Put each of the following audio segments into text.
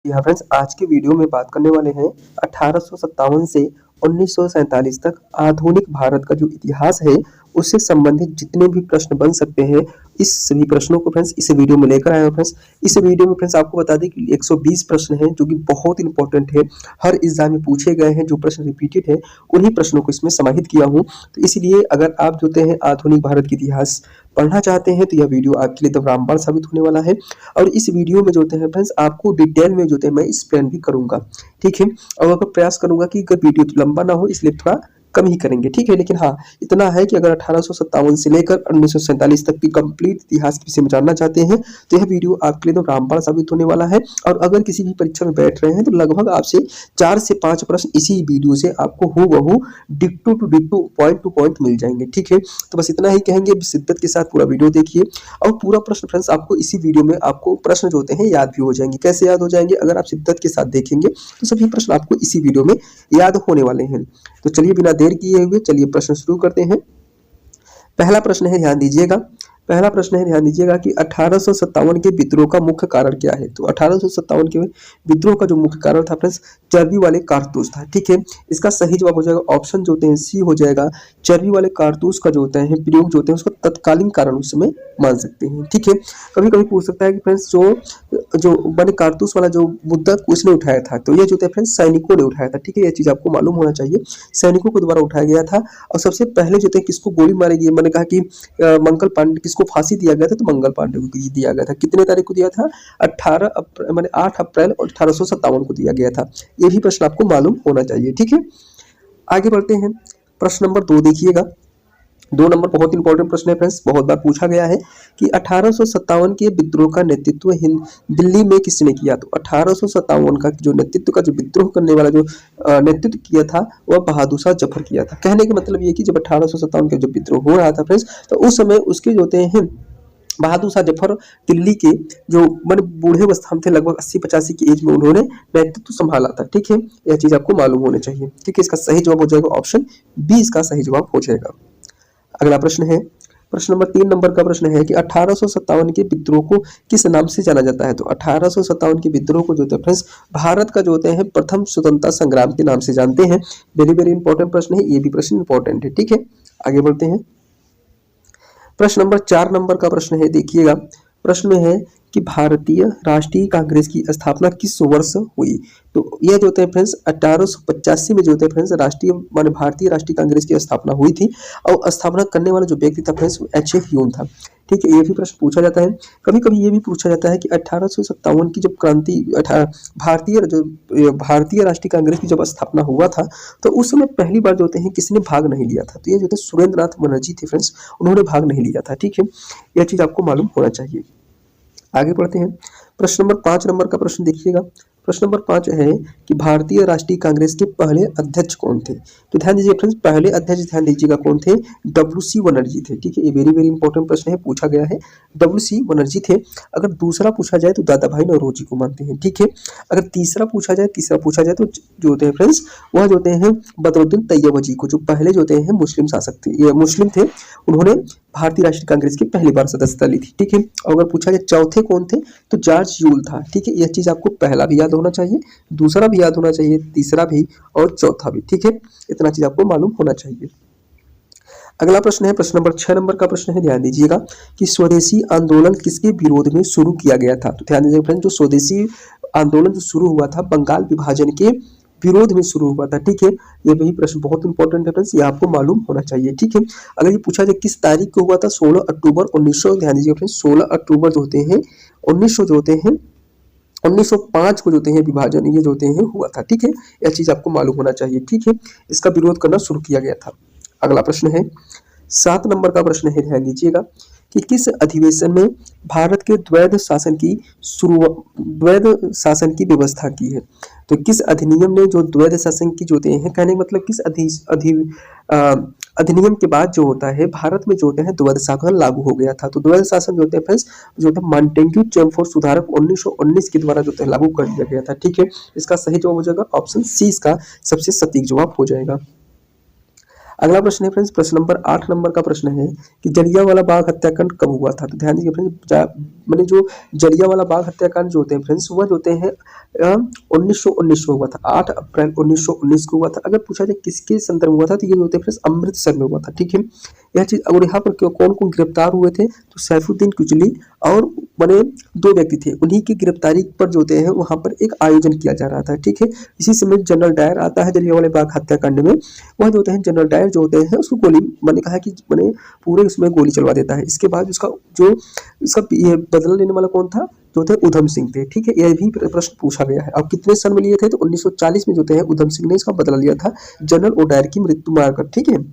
यहाँ फ्रेंड्स आज की वीडियो में बात करने वाले हैं 1857 से 1947 तक आधुनिक भारत का जो इतिहास है उससे संबंधित जितने भी प्रश्न बन सकते हैं इस सभी प्रश्नों को फ्रेंड्स इस वीडियो में लेकर आए हैं। फ्रेंड्स इस वीडियो में फ्रेंड्स आपको बता दें कि 120 प्रश्न हैं जो कि बहुत इंपॉर्टेंट है, हर एग्जाम में पूछे गए हैं। जो प्रश्न रिपीटेड है उन्हीं प्रश्नों को इसमें समाहित किया हूँ। तो इसलिए अगर आप जो हैं आधुनिक भारत के इतिहास पढ़ना चाहते हैं तो यह वीडियो आपके लिए तो रामबाण साबित होने वाला है। और इस वीडियो में जो है फ्रेंड्स आपको डिटेल में जो है मैं एक्सप्लेन भी करूंगा, ठीक है। और अगर प्रयास करूंगा कि अगर वीडियो तो लंबा ना हो इसलिए थोड़ा कम ही करेंगे, ठीक है। लेकिन हाँ इतना है कि अगर 1857 से लेकर 1947 तक की कंप्लीट इतिहास के विषय में जानना चाहते हैं तो यह वीडियो आपके लिए तो रामबाण साबित होने वाला है। और अगर किसी भी परीक्षा में बैठ रहे हैं तो लगभग आपसे 4 से 5 प्रश्न इसी वीडियो से आपको हूबहू डिट्टो टू पॉइंट मिल जाएंगे, ठीक है। तो बस इतना ही कहेंगे, शिद्दत के साथ पूरा वीडियो देखिए और पूरा प्रश्न फ्रेंड्स आपको इसी वीडियो में आपको प्रश्न जो होते हैं याद भी हो जाएंगे। कैसे याद हो जाएंगे? अगर आप शिद्दत के साथ देखेंगे तो सभी प्रश्न आपको इसी वीडियो में याद होने वाले हैं। तो चलिए बिना देर किए हुए चलिए प्रश्न शुरू करते हैं। पहला प्रश्न है, ध्यान दीजिएगा। पहला प्रश्न है, ध्यान दीजिएगा कि 1857 के विद्रोह का मुख्य कारण क्या है। तो 1857 के विद्रोह का जो मुख्य कारण था फ्रेंड्स चर्बी वाले कारतूस था, ठीक है। इसका सही जवाब हो जाएगा ऑप्शन जो होते हैं सी हो जाएगा। चर्बी वाले कारतूस का जो होता है प्रयोग जो होते हैं उसको तत्कालीन कारण उस समय मान सकते हैं, ठीक है। कभी कभी पूछ सकता है कि फ्रेंड्स जो मैंने कारतूस वाला जो मुद्दा किसने उठाया था, तो ये जो है फ्रेंड्स सैनिकों ने उठाया था, ठीक है। ये चीज आपको मालूम होना चाहिए, सैनिकों के द्वारा उठाया गया था। और सबसे पहले जो है किसको गोली मारी गई, मैंने कहा कि मंगल पांडे किसको फांसी दिया गया था, तो मंगल पांडे को दिया गया था। कितने तारीख को दिया था? 8 अप्रैल 1857 को दिया गया था। ये भी प्रश्न आपको मालूम होना चाहिए, ठीक है। आगे बढ़ते हैं, प्रश्न नंबर 2 देखिएगा। 2 नंबर बहुत इंपॉर्टेंट प्रश्न है फ्रेंड्स, बहुत बार पूछा गया है कि 1857 के विद्रोह का नेतृत्व दिल्ली में किसने किया। तो 1857 का जो नेतृत्व का जो विद्रोह करने वाला जो नेतृत्व किया था वह बहादुर शाह जफर किया था। कहने का मतलब ये कि जब 1857 का जब विद्रोह हो रहा था फ्रेंड्स तो उस समय उसके जो होते हैं बहादुर शाह जफर दिल्ली के जो मैंने बूढ़े अवस्था में थे, लगभग 80-85 की एज में उन्होंने नेतृत्व संभाला था, ठीक है। यह चीज आपको मालूम होनी चाहिए, ठीक है। इसका सही जवाब हो जाएगा ऑप्शन बी, इसका सही जवाब हो जाएगा। अगला प्रश्न है, प्रश्न नंबर 3 नंबर का प्रश्न है कि 1857 के विद्रोह को किस नाम से जाना जाता है। तो 1857 के विद्रोह को जो होता है फ्रेंड्स भारत का जो होते हैं प्रथम स्वतंत्रता संग्राम के नाम से जानते हैं। वेरी वेरी इंपॉर्टेंट प्रश्न है, ये भी प्रश्न इंपॉर्टेंट है, ठीक है। आगे बढ़ते हैं, प्रश्न नंबर 4 नंबर का प्रश्न है, देखिएगा। प्रश्न में है कि भारतीय राष्ट्रीय कांग्रेस की स्थापना किस वर्ष हुई। तो यह जो होते हैं फ्रेंड्स 1885 में जो होते हैं फ्रेंड्स राष्ट्रीय माने भारतीय राष्ट्रीय कांग्रेस की स्थापना हुई थी। और स्थापना करने वाला जो व्यक्ति था फ्रेंड्स एच ए ह्यूम था, ठीक है। ये भी प्रश्न पूछा जाता है। कभी कभी ये भी पूछा जाता है कि 1857 की जब क्रांति भारतीय राष्ट्रीय कांग्रेस की जब स्थापना हुआ था तो उस समय पहली बार जो होते हैं किसने भाग नहीं लिया था। तो ये जो थे सुरेंद्र नाथ बनर्जी थे फ्रेंड्स, उन्होंने भाग नहीं लिया था, ठीक है। यह चीज आपको मालूम होना चाहिए। आगे बढ़ते हैं, प्रश्न नंबर 5 नंबर का प्रश्न देखिएगा। प्रश्न नंबर 5 है कि भारतीय राष्ट्रीय कांग्रेस के पहले अध्यक्ष कौन थे। तो ध्यान दीजिए फ्रेंड्स, पहले अध्यक्ष ध्यान दीजिएगा कौन थे, डब्ल्यू.सी. बनर्जी थे, ठीक है। ये वेरी वेरी इंपॉर्टेंट प्रश्न है, पूछा गया है, डब्ल्यू.सी. बनर्जी थे। अगर दूसरा पूछा जाए तो दादा भाई नौरोजी को मानते हैं, ठीक है। अगर तीसरा पूछा जाए तो जो होते हैं फ्रेंड्स वह जो होते हैं बदरुद्दीन तैयबजी को, जो पहले जो होते हैं मुस्लिम शासक थे, ये मुस्लिम थे, उन्होंने भारतीय राष्ट्रीय कांग्रेस की पहली बार सदस्यता ली थी, ठीक है। और अगर पूछा जाए चौथे कौन थे तो जॉर्ज यूल था, ठीक है। यह चीज आपको पहला भी याद होना चाहिए, दूसरा भी याद होना चाहिए, तीसरा भी और चौथा भी, ठीक है। इतना चीज आपको मालूम होना चाहिए। अगला प्रश्न है, प्रश्न नंबर 6 नंबर का प्रश्न है, ध्यान दीजिएगा कि स्वदेशी आंदोलन किसके विरोध में शुरू किया गया था। तो ध्यान दीजिएगा फ्रेंड, जो स्वदेशी आंदोलन जो शुरू हुआ था बंगाल विभाजन के विरोध में शुरू हुआ था, ठीक है। ये भी प्रश्न बहुत इंपॉर्टेंट है फ्रेंड्स, ये आपको मालूम होना चाहिए, ठीक है। अगर ये पूछा जाए किस तारीख को हुआ था, 16 अक्टूबर 1900, ध्यान दीजिएगा फ्रेंड्स 16 अक्टूबर जो होते हैं 1900 जो होते हैं 1905 को जो होते हैं विभाजन ये जो होते हैं हुआ था, ठीक है। यह चीज आपको मालूम होना चाहिए, ठीक है। इसका विरोध करना शुरू किया गया था। अगला प्रश्न है, 7 नंबर का प्रश्न है, ध्यान दीजिएगा कि किस अधिवेशन में भारत के द्वैध शासन की व्यवस्था की है। तो किस अधिनियम ने जो द्वैध शासन की जो होते हैं, कहने का मतलब किस अधिनियम के बाद जो होता है भारत में जो होते हैं द्वैध शासन लागू हो गया था। तो द्वैध शासन जो होते हैं फ्रेंड्स जो होता है मॉन्टेग्यू चेमफोर्ड सुधारक 1919 के द्वारा जो है लागू कर दिया गया था, ठीक है। इसका सही जवाब हो जाएगा ऑप्शन सी, इसका सबसे सटीक जवाब हो जाएगा। अगला प्रश्न है फ्रेंड्स, प्रश्न नंबर 8 नंबर का प्रश्न है कि जलियांवाला बाग हत्याकांड कब हुआ था। तो ध्यान दीजिए फ्रेंड्स, मैंने जो जलियांवाला बाग हत्याकांड जो होते हैं फ्रेंड्स, वह जो होते हैं 1919 में हुआ था। 8 अप्रैल 1919 को हुआ था। अगर पूछा जाए किसके संदर्भ में हुआ था, तो ये होते हैं फ्रेंड्स अमृतसर में हुआ था। ठीक है, यह चीज। और यहाँ पर कौन कौन गिरफ्तार हुए थे, तो सैफुद्दीन कुचली और बने 2 व्यक्ति थे। उन्हीं की गिरफ्तारी पर जो होते हैं वहां पर एक आयोजन किया जा रहा था। ठीक है, इसी समय जनरल डायर आता है जलियांवाला बाग हत्याकांड में। वह जो होते हैं जनरल डायर जो होते हैं उसको गोली, मैंने कहा कि मैंने पूरे उसमें गोली चलवा देता है। इसके बाद उसका जो इसका ये बदला लेने वाला कौन था, जो थे उधम सिंह थे। ठीक है, यह भी प्रश्न पूछा गया है। अब कितने सन में लिए थे, तो 1940 में जो थे उधम सिंह ने इसका बदला लिया था जनरल ओडायर की मृत्यु मारकर। ठीक है,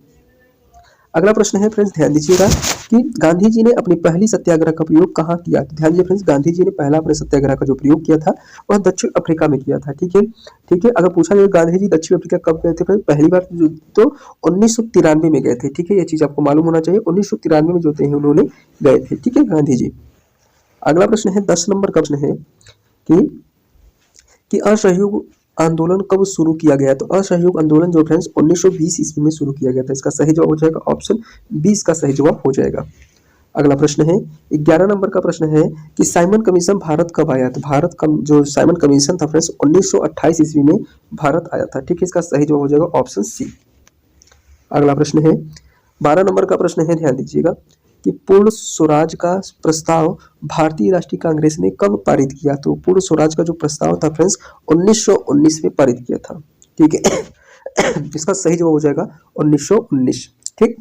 अगला प्रश्न है फ्रेंड्स, ध्यान दीजिएगा कि गांधी जी ने अपनी पहली सत्याग्रह का प्रयोग कहाँ किया। तो ध्यान दीजिए फ्रेंड्स, गांधी जी ने पहला अपने सत्याग्रह का जो प्रयोग किया था वह दक्षिण अफ्रीका में किया था। ठीक है, ठीक है। अगर पूछा जाए गांधी जी दक्षिण अफ्रीका कब गए थे फ्रेंड्स, पहली बार तो 1993 में गए थे। ठीक है, ये चीज आपको मालूम होना चाहिए। 1993 में जो थे उन्होंने गए थे। ठीक है, गांधी जी। अगला प्रश्न है 10 नंबर का प्रश्न है कि असहयोग आंदोलन कब शुरू किया गया। तो असहयोग आंदोलन जो फ्रेंड्स 1920 ईस्वी में शुरू किया गया था। इसका सही जवाब हो जाएगा ऑप्शन 20 का सही जवाब हो जाएगा। अगला प्रश्न है 11 नंबर का प्रश्न है कि साइमन कमीशन भारत कब आया। तो भारत का जो साइमन कमीशन था फ्रेंड्स 1928 ईस्वी में भारत आया था। ठीक है, इसका सही जवाब हो जाएगा ऑप्शन सी। अगला प्रश्न है 12 नंबर का प्रश्न है, ध्यान दीजिएगा कि पूर्ण स्वराज का प्रस्ताव भारतीय राष्ट्रीय कांग्रेस ने कब पारित किया। तो पूर्ण स्वराज का जो प्रस्ताव था फ्रेंड्स 1919 में पारित किया था। ठीक है, इसका सही जवाब हो जाएगा 1919। ठीक,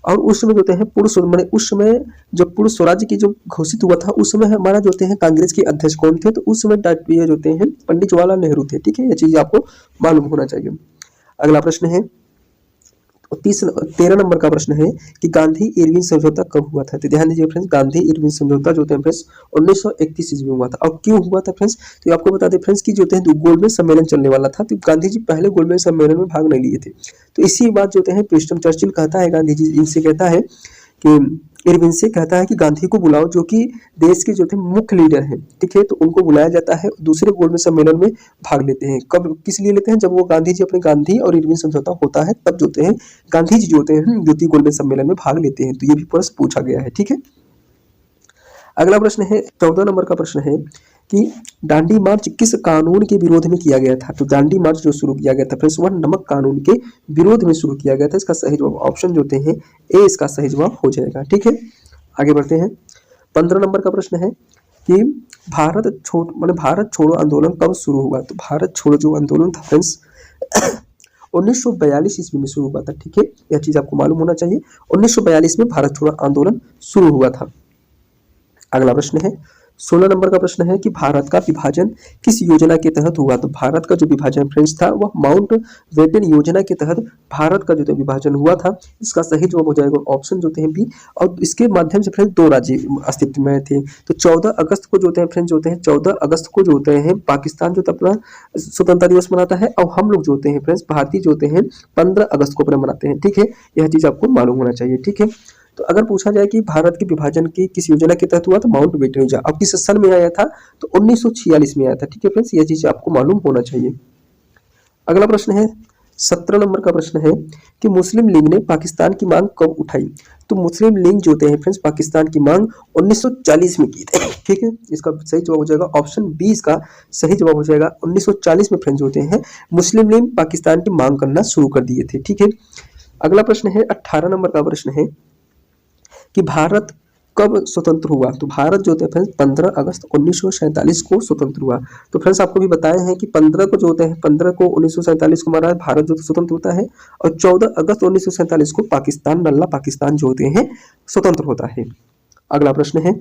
और उस समय जो होते हैं उस समय जब पूर्ण स्वराज की जो घोषित हुआ था उस समय हमारा जो होते हैं कांग्रेस के अध्यक्ष कौन थे, तो उस समय ये जो होते हैं पंडित जवाहरलाल नेहरू थे। ठीक है, ये चीज आपको मालूम होना चाहिए। अगला प्रश्न है 13 नंबर का प्रश्न है कि गांधी इरविन समझौता कब हुआ था। तो ध्यान दीजिए फ्रेंड्स, गांधी इरविन समझौता जो है फ्रेंड्स 1931 ईस्वी में हुआ था। और क्यों हुआ था फ्रेंड्स, तो आपको बता दें फ्रेंड्स कि जो है गोलमेज सम्मेलन चलने वाला था, तो गांधी जी पहले गोलमेज सम्मेलन में भाग नहीं लिए थे। तो इसी बात जो है प्रिंस्टन चर्चिल कहता है, गांधी जी इनसे कहता है कि इरविन से कहता है कि गांधी को बुलाओ जो कि देश के जो थे मुख्य लीडर हैं। ठीक है, तो उनको बुलाया जाता है, दूसरे गोलमेज सम्मेलन में भाग लेते हैं। कब, किस लिए लेते हैं, जब वो गांधी जी अपने गांधी और इरविन समझौता होता है तब जो होते हैं गांधी जी जो होते हैं द्वितीय गोलमेज सम्मेलन में भाग लेते हैं। तो ये भी प्रश्न पूछा गया है। ठीक है, अगला प्रश्न है 14 नंबर का प्रश्न है कि दांडी मार्च किस कानून के विरोध में किया गया था। तो दांडी मार्च जो शुरू किया गया था फ्रेंड्स वह नमक कानून के विरोध में शुरू किया गया था। इसका सही जवाब ऑप्शन जो होते हैं ए, इसका सही जवाब हो जाएगा। ठीक है, आगे बढ़ते हैं। 15 नंबर का प्रश्न है कि भारत छोड़ो आंदोलन कब शुरू हुआ। तो भारत छोड़ो जो आंदोलन था फ्रेंड्स 1942 ईस्वी में शुरू हुआ था। ठीक है, यह चीज आपको मालूम होना चाहिए। 1942 में भारत छोड़ो आंदोलन शुरू हुआ था। अगला प्रश्न है 16 नंबर का प्रश्न है कि भारत का विभाजन किस योजना के तहत हुआ। तो भारत का जो विभाजन फ्रेंड्स था वह माउंट बेटन योजना के तहत भारत का जो विभाजन हुआ था। इसका सही जवाब हो जाएगा ऑप्शन जो है बी। और इसके माध्यम से फ्रेंड्स 2 राज्य अस्तित्व में थे। तो 14 अगस्त को जो होते हैं फ्रेंड्स जो होते हैं 14 अगस्त को जो होते हैं पाकिस्तान जो अपना स्वतंत्रता दिवस मनाता है, और हम लोग जो होते हैं फ्रेंड्स भारतीय जो होते हैं 15 अगस्त को अपना मनाते हैं। ठीक है, यह चीज आपको मालूम होना चाहिए। ठीक है, तो अगर पूछा जाए कि भारत के विभाजन की किस योजना के तहत हुआ, तो माउंट बेटन योजना। अब किस सन में आया था, तो 1946 में आया था। ठीक है फ्रेंड्स, यह चीज आपको मालूम होना चाहिए। अगला प्रश्न है 17 नंबर का प्रश्न है कि मुस्लिम लीग ने पाकिस्तान की मांग कब उठाई। तो मुस्लिम लीग जो होते हैं फ्रेंड्स पाकिस्तान की मांग 1940 में की थी। ठीक है, इसका सही जवाब हो जाएगा ऑप्शन बी, इसका सही जवाब हो जाएगा 1940 में फ्रेंड्स होते हैं मुस्लिम लीग पाकिस्तान की मांग करना शुरू कर दिए थे। ठीक है, अगला प्रश्न है 18 नंबर का प्रश्न है कि भारत कब स्वतंत्र हुआ। तो भारत जो होते हैं फ्रेंड्स 15 अगस्त 1947 को स्वतंत्र हुआ। तो फ्रेंड्स आपको भी बताए हैं कि 15 को जो होते हैं 15 को 1947 को हमारा भारत जो स्वतंत्र होता है, और 14 अगस्त 1947 को पाकिस्तान, नल्ला पाकिस्तान जो होते हैं स्वतंत्र होता है। अगला प्रश्न है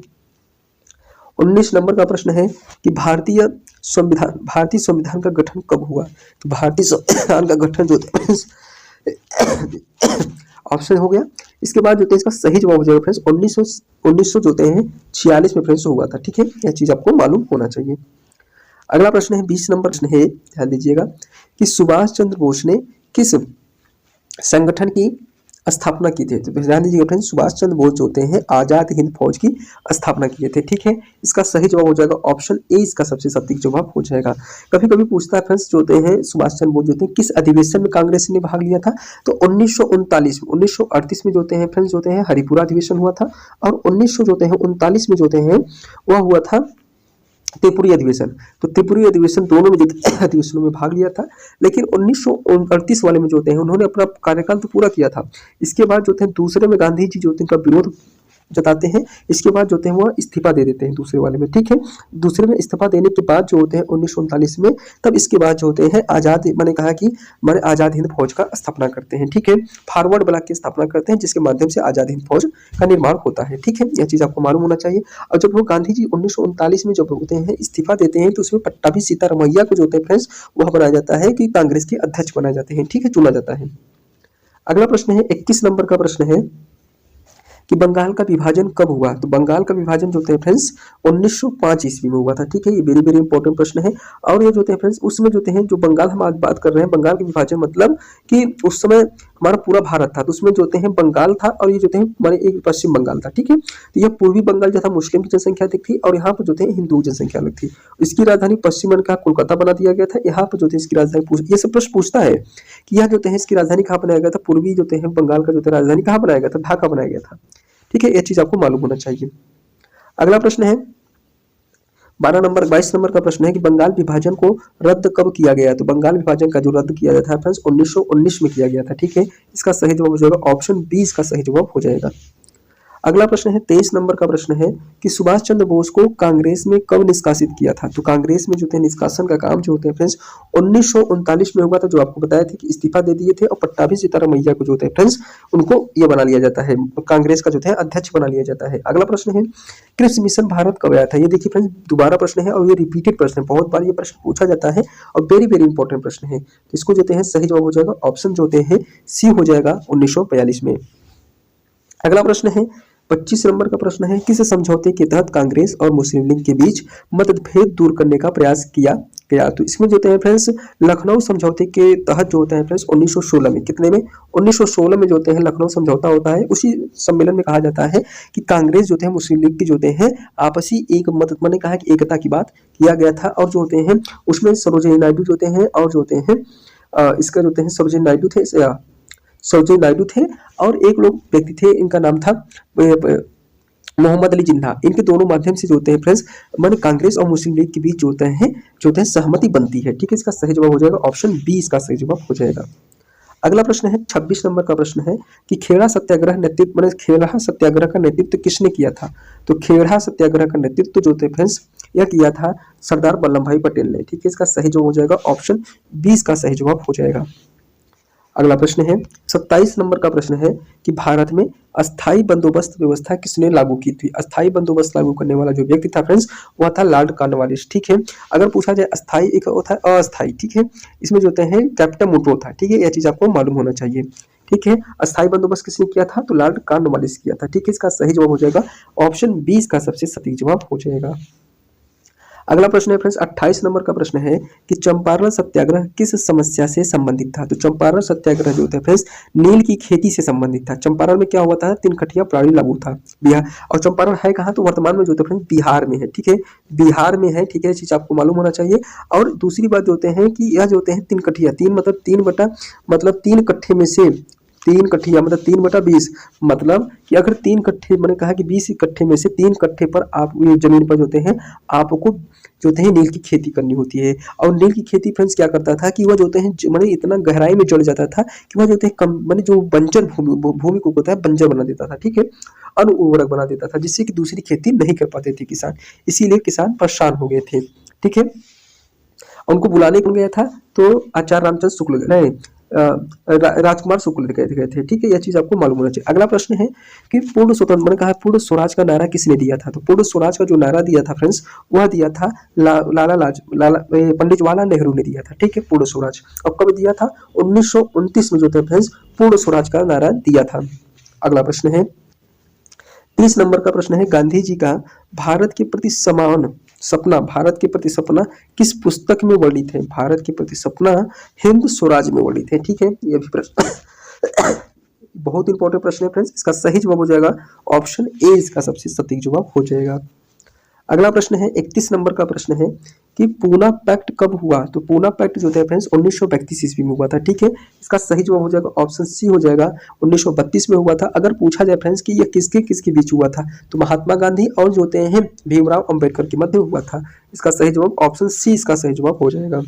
19 नंबर का प्रश्न है कि भारतीय संविधान का गठन कब हुआ। तो भारतीय संविधान का गठन जो ऑप्शन हो गया। इसके बाद जो है इसका सही जवाब हो जाएगा फ्रेंड्स 1900 जो होते हैं 46 में फ्रेंड्स हुआ था। ठीक है, यह चीज आपको मालूम होना चाहिए। अगला प्रश्न है 20 नंबर प्रश्न है, ध्यान दीजिएगा कि सुभाष चंद्र बोस ने किस संगठन की स्थापना की थी? तो ध्यान दीजिएगा फ्रेंड्स, सुभाष चंद्र बोस जो होते हैं आजाद हिंद फौज की स्थापना किए थे। ठीक है, इसका सही जवाब हो जाएगा ऑप्शन ए, इसका सबसे सटीक जवाब हो जाएगा। कभी कभी पूछता है फ्रेंड्स जो होते हैं सुभाष चंद्र बोस जो होते हैं किस अधिवेशन में कांग्रेस ने भाग लिया था? तो 1939 में, 1938 में जो होते हैं फ्रेंड्स जो होते हैं हरिपुरा अधिवेशन हुआ था, और 1939 में जो होते हैं वह हुआ था त्रिपुरी अधिवेशन। तो त्रिपुरी अधिवेशन दोनों में अधिवेशनों में भाग लिया था, लेकिन 1938 वाले में जो होते हैं उन्होंने अपना कार्यकाल तो पूरा किया था। इसके बाद जो थे दूसरे में गांधी जी जो थे उनका विरोध जताते हैं, इसके बाद जो होते हैं वह इस्तीफा दे देते हैं दूसरे वाले में। ठीक है, दूसरे में इस्तीफा देने के बाद जो होते हैं 1939 में, तब इसके बाद जो होते हैं आजाद, मैंने कहा कि मैंने आजाद हिंद फौज का स्थापना करते हैं। ठीक है, फॉरवर्ड ब्लॉक की स्थापना करते हैं जिसके माध्यम से आजाद हिंद फौज का निर्माण होता है। ठीक है, यह चीज आपको मालूम होना चाहिए। और जब वो गांधी जी 1939 में जब होते हैं इस्तीफा देते हैं, तो उसमें पट्टाभी सीतारमैया को जो होते हैं फ्रेंड्स वह बनाया जाता है कि कांग्रेस के अध्यक्ष बनाए जाते हैं। ठीक है, चुना जाता है। अगला प्रश्न है 21 नंबर का प्रश्न है कि बंगाल का विभाजन कब हुआ? तो बंगाल का विभाजन जो होते हैं फ्रेंड्स 1905 ईस्वी में हुआ था। ठीक है, ये वेरी वेरी इंपॉर्टेंट प्रश्न है। और ये जो होते हैं फ्रेंड्स उसमें जो होते हैं जो बंगाल हम आज बात कर रहे हैं, बंगाल के विभाजन मतलब कि उस समय हमारा पूरा भारत था, तो उसमें जो होते हैं बंगाल था, और ये जो होते हैं हमारे एक पश्चिम बंगाल था। ठीक है, तो यह पूर्वी बंगाल जो था मुस्लिम की जनसंख्या अधिक थी, और यहाँ पर जो थे हिंदू जनसंख्या अलग थी। इसकी राजधानी पश्चिम बंगाल का कोलकाता बना दिया गया था। यहाँ पर जो थे इसकी राजधानी, ये सब प्रश्न पूछता है कि यह जो है इसकी राजधानी कहाँ बनाया गया था? पूर्वी जो है बंगाल का जो था राजधानी कहाँ बनाया गया था? ढाका बनाया गया था। ठीक है, यह चीज आपको मालूम होना चाहिए। अगला प्रश्न है 22 नंबर का प्रश्न है कि बंगाल विभाजन को रद्द कब किया गया? तो बंगाल विभाजन का जो रद्द किया गया था फ्रेंड्स 1919 में किया गया था। ठीक है, इसका सही जवाब हो जाएगा ऑप्शन बी, इसका सही जवाब हो जाएगा। अगला प्रश्न है 23 नंबर का प्रश्न है कि सुभाष चंद्र बोस को कांग्रेस में कब निष्कासित किया था? तो कांग्रेस में जो थे निष्कासन का काम जो होते हैं फ्रेंड्स 1939 में हुआ था, जो आपको बताया था कि इस्तीफा दे दिए थे, और पट्टाभी सीतारमैया को जो होते हैं फ्रेंड्स उनको ये बना लिया जाता है, कांग्रेस का जो है अध्यक्ष बना लिया जाता है। अगला प्रश्न है क्रिप्स मिशन भारत कब आया था? ये देखिए फ्रेंड्स दोबारा प्रश्न है, और ये रिपीटेड प्रश्न है, बहुत बार ये प्रश्न पूछा जाता है, और वेरी वेरी इंपॉर्टेंट प्रश्न है। तो इसको जो है सही जवाब हो जाएगा ऑप्शन जो होते हैं सी हो जाएगा 1942 में। अगला प्रश्न है 25 नंबर का प्रश्न है किस समझौते के तहत कांग्रेस और मुस्लिम लीग के बीच मतभेद दूर करने का प्रयास किया गया? तो इसमें जो होते हैं फ्रेंड्स लखनऊ समझौते के तहत जो होता है फ्रेंड्स 1916 में, कितने में? 1916 में जो होते हैं लखनऊ समझौता होता है। उसी सम्मेलन में कहा जाता है कि कांग्रेस जो होते हैं मुस्लिम लीग की जो होते हैं आपसी एक मत, मैंने कहा कि एकता की बात किया गया था। और जो होते हैं उसमें सरोजिनी नायडू जो होते हैं, और जो होते हैं इसका जो होते हैं सरोजिनी नायडू थे, सरोजिनी नायडू थे, और एक लोग व्यक्ति थे, इनका नाम था मोहम्मद अली जिन्ना। इनके दोनों माध्यम से जो होते हैं फ्रेंड्स माने कांग्रेस और मुस्लिम लीग के बीच जो होते हैं सहमति बनती है। ठीक है, इसका सही जवाब हो जाएगा ऑप्शन बी, इसका सही जवाब हो जाएगा। अगला प्रश्न है 26 नंबर का प्रश्न है कि खेड़ा सत्याग्रह नेतृत्व, मैंने खेड़ा सत्याग्रह का नेतृत्व किसने किया था? तो खेड़ा सत्याग्रह का नेतृत्व जो होते फ्रेंड्स यह किया था सरदार वल्लभ भाई पटेल ने। ठीक है, इसका सही जवाब हो जाएगा ऑप्शन बी, इसका सही जवाब हो जाएगा। अगला प्रश्न है 27 नंबर का प्रश्न है कि भारत में अस्थाई बंदोबस्त व्यवस्था किसने लागू की थी? अस्थाई बंदोबस्त लागू करने वाला जो व्यक्ति था फ्रेंड्स वह था लॉर्ड कॉर्नवालिस। ठीक है, अगर पूछा जाए अस्थाई एक होता है अस्थाई, ठीक है, इसमें जो होते हैं कैप्टन मुड्रो था। ठीक है, यह चीज आपको मालूम होना चाहिए। ठीक है, अस्थाई बंदोबस्त किसने किया था? तो लॉर्ड कॉर्नवालिस किया था। ठीक है, इसका सही जवाब हो जाएगा ऑप्शन 20 का सबसे सटीक जवाब हो जाएगा। अगला प्रश्न है फ्रेंड्स 28 नंबर का प्रश्न है कि चंपारण सत्याग्रह किस समस्या से संबंधित था? तो चंपारण सत्याग्रह जो होता है फ्रेंड्स नील की खेती से संबंधित था। चंपारण में क्या हुआ था? तिनकठिया प्रणाली लागू था बिहार, और चंपारण है कहाँ? तो वर्तमान में जो होता है फ्रेंड्स बिहार में है। ठीक है, बिहार में है। ठीक है, चीज आपको मालूम होना चाहिए। और दूसरी बात जो होते हैं कि यह जो होते हैं तिनकठिया, तीन कट्ठे में से 3 कट्ठिया मतलब 3/20, मतलब कि अगर 3 कट्ठे, मैंने कहा कि 20 कट्ठे में से 3 कट्ठे पर आप ये जमीन पर जो होते हैं आपको जो होते हैं नील की खेती करनी होती है। और नील की खेती फ्रेंड्स क्या करता था कि वह जो होते हैं मैंने इतना गहराई में जड़ जाता था कि वह जो होते हैं कम मैंने जो बंजर भूमि को होता है बंजर बना देता था। ठीक है, अनुउर्वरक बना देता था, जिससे कि दूसरी खेती नहीं कर पाते थे किसान, इसीलिए किसान परेशान हो गए थे। ठीक है, उनको बुलाने कौन गया था? तो आचार्य रामचंद्र शुक्ल नहीं राजकुमार शुक्ल गए थे। ठीक है, यह चीज आपको मालूम होना चाहिए। अगला प्रश्न है कि पूर्ण स्वतंत्र, मैंने कहा पूर्ण स्वराज का नारा किसने दिया था? तो पूर्ण स्वराज का जो नारा दिया था फ्रेंड्स वह दिया था पंडित जवाहरलाल नेहरू ने दिया था। ठीक है, पूर्ण स्वराज। अब कब दिया था? 1929 में जो थे फ्रेंड्स पूर्ण स्वराज का नारा दिया था। अगला प्रश्न है 30 नंबर का प्रश्न है गांधी जी का भारत के प्रति समान सपना, भारत के प्रति सपना किस पुस्तक में वर्णित है? भारत के प्रति सपना हिंद स्वराज में वर्णित है। ठीक है, यह भी प्रश्न बहुत इंपॉर्टेंट प्रश्न है फ्रेंड्स। इसका सही जवाब हो जाएगा ऑप्शन ए, इसका सबसे सटीक जवाब हो जाएगा। अगला प्रश्न है 31 नंबर का प्रश्न है कि पूना पैक्ट कब हुआ। तो पूना पैक्ट जो है फ्रेंड्स 1932 ईस्वी में हुआ था, ठीक है। इसका सही जवाब हो जाएगा ऑप्शन सी हो जाएगा, 1932 में हुआ था। अगर पूछा जाए फ्रेंड्स कि यह किसके किसके बीच हुआ था, तो महात्मा गांधी और जो होते हैं भीमराव अंबेडकर के मध्य हुआ था। इसका सही जवाब ऑप्शन सी, इसका सही जवाब हो जाएगा।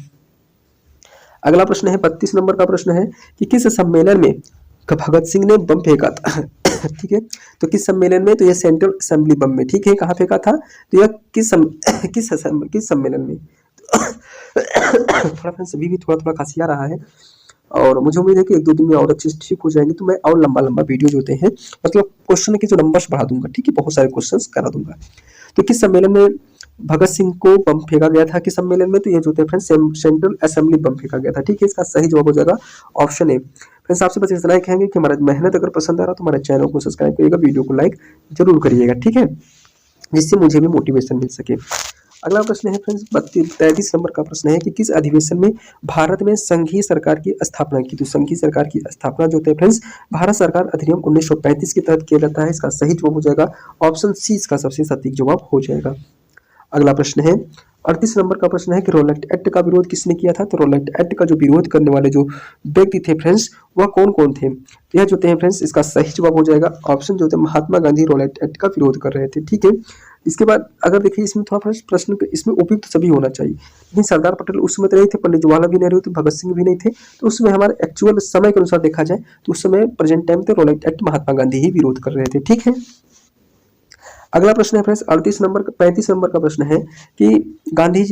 अगला प्रश्न है 32 नंबर का प्रश्न है कि किस सम्मेलन में भगत सिंह ने बम फेंका था। ठीक है, तो किस सम्मेलन में, तो यह सेंट्रल असेंबली बम में, ठीक है। कहाँ फेंका था, तो यह किस सम्मेलन में। थोड़ा फ्रेंड्स अभी भी थोड़ा थोड़ा खांसी आ रहा है, और मुझे उम्मीद है कि 1-2 दिन में और अच्छे से ठीक हो जाएंगे, तो मैं और लंबा लंबा वीडियो जो होते हैं मतलब क्वेश्चन के जो नंबर्स बढ़ा दूंगा, ठीक है, बहुत सारे क्वेश्चंस करा दूंगा। तो किस सम्मेलन में भगत सिंह को बम फेंका गया था, किस सम्मेलन में, तो ये जो होते हैं फ्रेंड्स सेंट्रल असेंबली बम फेंका गया था, ठीक है। इसका सही जवाब हो जाएगा ऑप्शन ए। फ्रेंड्स आपसे बस इतना ही कहेंगे कि हमारा मेहनत अगर पसंद आ रहा तो हमारे चैनल को सब्सक्राइब करिएगा, वीडियो को लाइक जरूर करिएगा, ठीक है, जिससे मुझे भी मोटिवेशन मिल सके। अगला प्रश्न है फ्रेंड्स 33 नंबर का प्रश्न है कि किस अधिवेशन में भारत में संघीय सरकार की स्थापना की। तो संघीय सरकार की स्थापना जो होते हैं फ्रेंड्स भारत सरकार अधिनियम 1935 के तहत किया जाता है। इसका सही जवाब हो जाएगा ऑप्शन सी, इसका सबसे सटीक जवाब हो जाएगा। अगला प्रश्न है 38 नंबर का प्रश्न है कि रोलेट एक्ट का विरोध किसने किया था। तो रोलेट एक्ट का जो विरोध करने वाले जो व्यक्ति थे फ्रेंड्स वह कौन कौन थे, तो यह जो थे फ्रेंड्स इसका सही जवाब हो जाएगा ऑप्शन जो थे महात्मा गांधी रोलेट एक्ट का विरोध कर रहे थे, ठीक है। इसके बाद अगर देखिए इसमें थोड़ा प्रश्न इसमें उपयुक्त सभी होना चाहिए, लेकिन सरदार पटेल उस समय तो नहीं थे, पंडित जवाहरलाल भी नहीं थे, भगत सिंह भी नहीं थे, तो उस समय हमारे एक्चुअल समय के अनुसार देखा जाए तो उस समय प्रेजेंट टाइम पे रोलेट एक्ट महात्मा गांधी ही विरोध कर रहे थे, ठीक है। अगला प्रश्न है फ्रेंड्स 35 नंबर का प्रश्न है कि गांधी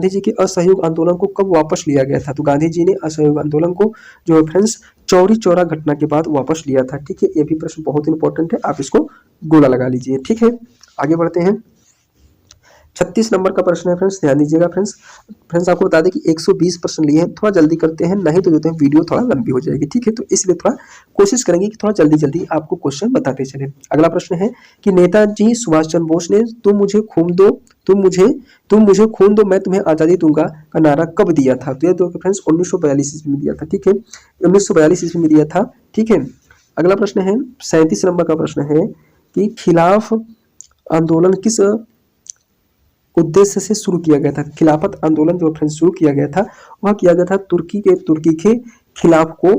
जी के असहयोग आंदोलन को कब वापस लिया गया था। तो गांधी जी ने असहयोग आंदोलन को जो है फ्रेंड्स चौरी चौरा घटना के बाद वापस लिया था, ठीक है। ये भी प्रश्न बहुत इंपॉर्टेंट है, आप इसको गोला लगा लीजिए, ठीक है। आगे बढ़ते हैं 36 नंबर का प्रश्न है फ्रेंड्स, ध्यान दीजिएगा फ्रेंड्स आपको बता दें कि 120 प्रश्न लिए हैं, थोड़ा जल्दी करते हैं, नहीं तो जो है वीडियो थोड़ा लंबी हो जाएगी, ठीक है। तो इसलिए थोड़ा कोशिश करेंगे कि थोड़ा जल्दी जल्दी आपको क्वेश्चन बताते चले। अगला प्रश्न है कि नेताजी सुभाष चंद्र बोस ने तुम मुझे खून दो मैं तुम्हें आजादी दूंगा का नारा कब दिया था। तो यह तो फ्रेंड्स 1942 ईस्वी में दिया था, ठीक है, 1942 ईस्वी में दिया था, ठीक है। अगला प्रश्न है 37 नंबर का प्रश्न है कि खिलाफ आंदोलन किस उद्देश्य से शुरू किया गया था। खिलाफत आंदोलन जो फ्रेंड्स शुरू किया गया था वह किया गया था तुर्की के खिलाफ को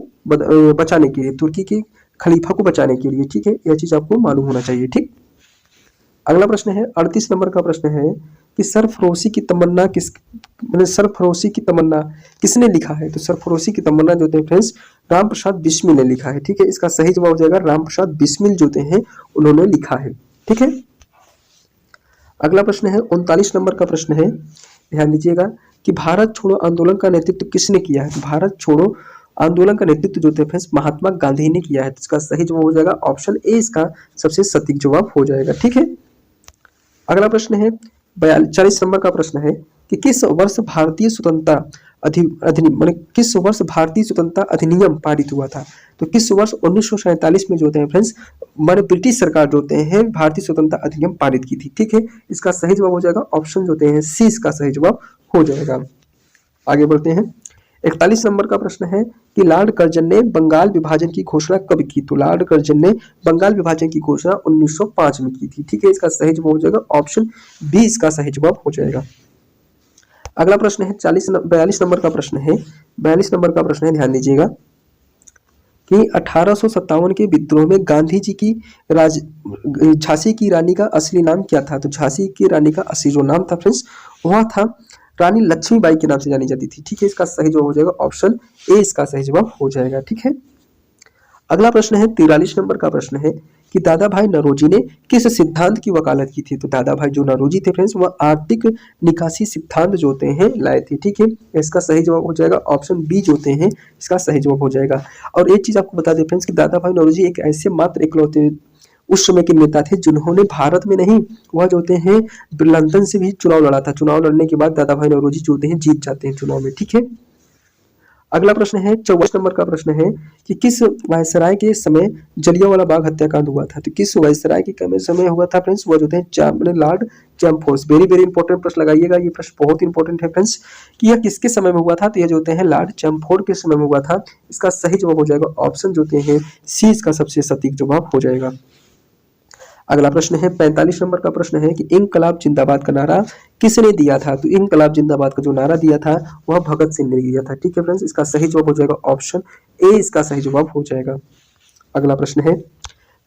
बचाने के लिए, तुर्की के खलीफा को बचाने के लिए, ठीक है। यह चीज आपको मालूम होना चाहिए, ठीक। अगला प्रश्न है 38 नंबर का प्रश्न है कि सरफरोशी की तमन्ना किसने लिखा है। तो सरफरोशी की तमन्ना जो थे फ्रेंड्स राम प्रसाद बिस्मिल ने लिखा है, ठीक है। इसका सही जवाब हो जाएगा राम प्रसाद बिस्मिल जो हैं उन्होंने लिखा है, ठीक है। अगला प्रश्न है 39 नंबर का प्रश्न है, ध्यान दीजिएगा कि भारत छोड़ो आंदोलन का नेतृत्व किसने किया है। तो भारत छोड़ो आंदोलन का नेतृत्व जो थे फ्रेंड्स महात्मा गांधी ने किया है। तो इसका सही जवाब हो जाएगा ऑप्शन ए, इसका सबसे सटीक जवाब हो जाएगा, ठीक है। अगला प्रश्न है 40 नंबर का प्रश्न है कि किस वर्ष भारतीय स्वतंत्रता अधिनियम पारित हुआ था। तो किस वर्ष 1947 में जो होते हैं फ्रेंड्स हमारे ब्रिटिश सरकार जो होते हैं भारतीय स्वतंत्रता अधिनियम पारित की थी, ठीक है। इसका सही जवाब हो जाएगा ऑप्शन जो होते हैं सी, इसका सही जवाब हो जाएगा। आगे बढ़ते हैं 41 नंबर का प्रश्न है कि लॉर्ड कर्जन ने बंगाल विभाजन की घोषणा कब की। तो लॉर्ड कर्जन ने बंगाल विभाजन की घोषणा 1905 में की थी, ठीक है। इसका सही जवाब हो जाएगा ऑप्शन बी, इसका सही जवाब हो जाएगा। अगला प्रश्न है 42 नंबर का प्रश्न है, 42 नंबर का प्रश्न है, ध्यान दीजिएगा कि 1857 के विद्रोह में गांधी जी की झांसी की रानी का असली नाम क्या था। तो झांसी की रानी का असली जो नाम था फ्रेंड्स वह था रानी लक्ष्मीबाई के नाम से जानी जाती थी, ठीक है। इसका सही जवाब हो जाएगा ऑप्शन ए, इसका सही जवाब हो जाएगा, ठीक है। अगला प्रश्न है 43 नंबर का प्रश्न है कि दादा भाई नौरोजी ने किस सिद्धांत की वकालत की थी। तो दादा भाई जो नौरोजी थे फ्रेंड्स वह आर्थिक निकासी सिद्धांत जो होते हैं लाए थे, ठीक है। इसका सही जवाब हो जाएगा ऑप्शन बी जो होते हैं, इसका सही जवाब हो जाएगा। और एक चीज आपको बता दें फ्रेंड्स कि दादा भाई नौरोजी एक ऐसे मात्र इकलौते उस समय के नेता थे जिन्होंने भारत में नहीं वह जो होते हैं लंदन से भी चुनाव लड़ा था। चुनाव लड़ने के बाद दादा भाई नौरोजी जो होते हैं जीत जाते हैं चुनाव में, ठीक है। अगला प्रश्न है 24 नंबर का प्रश्न है कि किस वायसराय के समय जलियांवाला बाग हत्याकांड हुआ था। तो किस वायसराय के समय हुआ था फ्रेंड्स, वो जो थे लॉर्ड चैमफोर्ड। वेरी वेरी इंपॉर्टेंट प्रश्न लगाइएगा, ये प्रश्न बहुत इंपॉर्टेंट है फ्रेंड्स कि यह किसके समय में हुआ था। तो यह जो होते हैं लॉर्ड चैमफोर्ड के समय में हुआ था। इसका सही जवाब हो जाएगा ऑप्शन जो होते हैं सी, इसका सबसे सटीक जवाब हो जाएगा। अगला प्रश्न है 45 नंबर का प्रश्न है कि इंकलाब जिंदाबाद का नारा किसने दिया था। तो इंकलाब जिंदाबाद का जो नारा दिया था वह भगत सिंह ने दिया था। ठीक है फ्रेंड्स, इसका सही जवाब हो जाएगा ऑप्शन ए, इसका सही जवाब हो जाएगा। अगला प्रश्न है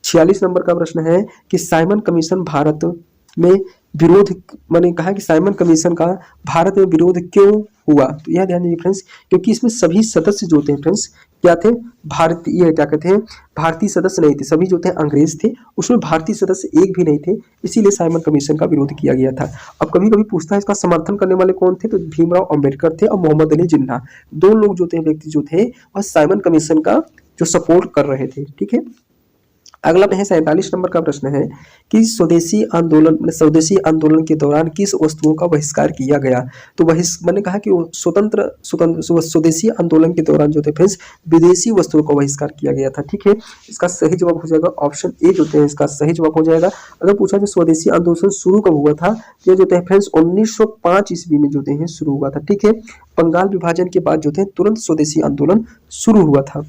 46 नंबर का प्रश्न है कि साइमन कमीशन भारत में विरोध, मैंने कहा कि साइमन कमीशन का भारत में विरोध क्यों हुआ। तो यह ध्यान दीजिए फ्रेंड्स, क्योंकि इसमें सभी सदस्य जो थे फ्रेंड्स क्या थे, भारतीय क्या कहते हैं, भारतीय सदस्य नहीं थे, सभी जो थे अंग्रेज थे, उसमें भारतीय सदस्य एक भी नहीं थे, इसीलिए साइमन कमीशन का विरोध किया गया था। अब कभी कभी पूछता है इसका समर्थन करने वाले कौन थे, तो भीमराव अंबेडकर थे और मोहम्मद अली जिन्ना, दो लोग जो थे, व्यक्ति जो थे वह साइमन कमीशन का जो सपोर्ट कर रहे थे। ठीक है, अगला है 47 नंबर का प्रश्न है कि स्वदेशी आंदोलन के दौरान किस वस्तुओं का बहिष्कार किया गया। तो मैंने कहा कि स्वदेशी आंदोलन के दौरान जो थे फ्रेंड्स विदेशी वस्तुओं का बहिष्कार किया गया था। ठीक है, इसका सही जवाब हो जाएगा ऑप्शन ए, जो है इसका सही जवाब हो जाएगा। अगर पूछा जो स्वदेशी आंदोलन शुरू कब हुआ था, ये जो है फ्रेंड्स 1905 ईस्वी में जो है शुरू हुआ था। ठीक है, बंगाल विभाजन के बाद जो थे तुरंत स्वदेशी आंदोलन शुरू हुआ था।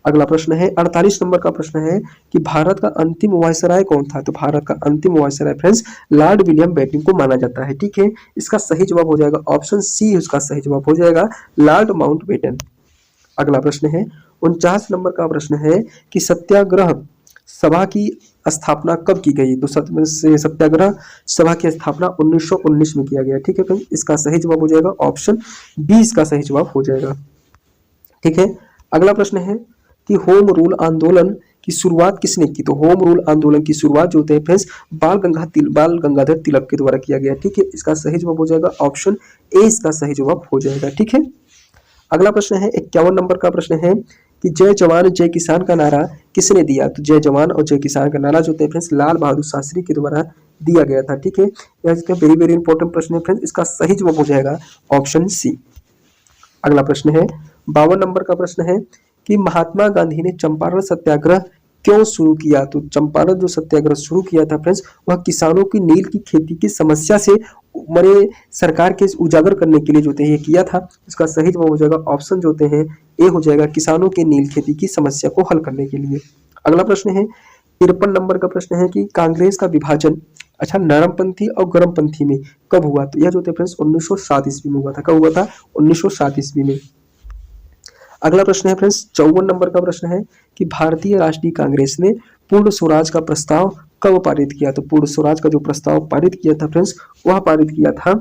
अगला प्रश्न है 48 नंबर का प्रश्न है कि भारत का अंतिम वायसराय कौन था। तो भारत का अंतिम viceroy friends Lord William Bentinck को माना जाता है। ठीक है, इसका सही जवाब हो जाएगा ऑप्शन सी, उसका सही जवाब हो जाएगा लॉर्ड माउंटबेटन। अगला प्रश्न है 49 नंबर का प्रश्न है कि सत्याग्रह सभा की स्थापना कब की गई। तो सत्याग्रह सभा की स्थापना 1919 में किया गया। ठीक है फ्रेंड्स, इसका सही जवाब हो जाएगा ऑप्शन बी, इसका सही जवाब हो जाएगा। ठीक है, अगला प्रश्न है कि होम रूल आंदोलन की शुरुआत किसने की। तो होम रूल आंदोलन की शुरुआत जो होते हैं फ्रेंड्स बाल गंगाधर तिलक के द्वारा किया गया। ठीक है, इसका सही जवाब हो जाएगा ऑप्शन ए, इसका सही जवाब हो जाएगा। ठीक है, अगला प्रश्न है 51 नंबर का प्रश्न है कि जय जवान जय किसान का नारा किसने दिया। तो जय जवान और जय किसान का नारा जो होते हैं फ्रेंड्स लाल बहादुर शास्त्री के द्वारा दिया गया था। ठीक है, यह इसका वेरी वेरी इंपॉर्टेंट प्रश्न है फ्रेंड्स, इसका सही जवाब हो जाएगा ऑप्शन सी। अगला प्रश्न है 52 नंबर का प्रश्न है कि महात्मा गांधी ने चंपारण सत्याग्रह क्यों शुरू किया। तो चंपारण जो सत्याग्रह शुरू किया था फ्रेंड्स वह किसानों की नील की खेती की समस्या से मरे सरकार के उजागर करने के लिए जो थे ये किया था। इसका सही जवाब हो जाएगा ऑप्शन जो होते हैं ए हो जाएगा, किसानों के नील खेती की समस्या को हल करने के लिए। अगला प्रश्न है 53 नंबर का प्रश्न है कि कांग्रेस का विभाजन नरमपंथी और गर्मपंथी में कब हुआ। तो यह जो थे फ्रेंड्स 1907 ईस्वी में हुआ था। कब हुआ था, 1907 ईस्वी में। अगला प्रश्न है फ्रेंड्स 54 नंबर का प्रश्न है कि भारतीय राष्ट्रीय कांग्रेस ने पूर्ण स्वराज का प्रस्ताव कब पारित किया। तो पूर्ण स्वराज का जो प्रस्ताव पारित किया था फ्रेंड्स वह पारित किया था,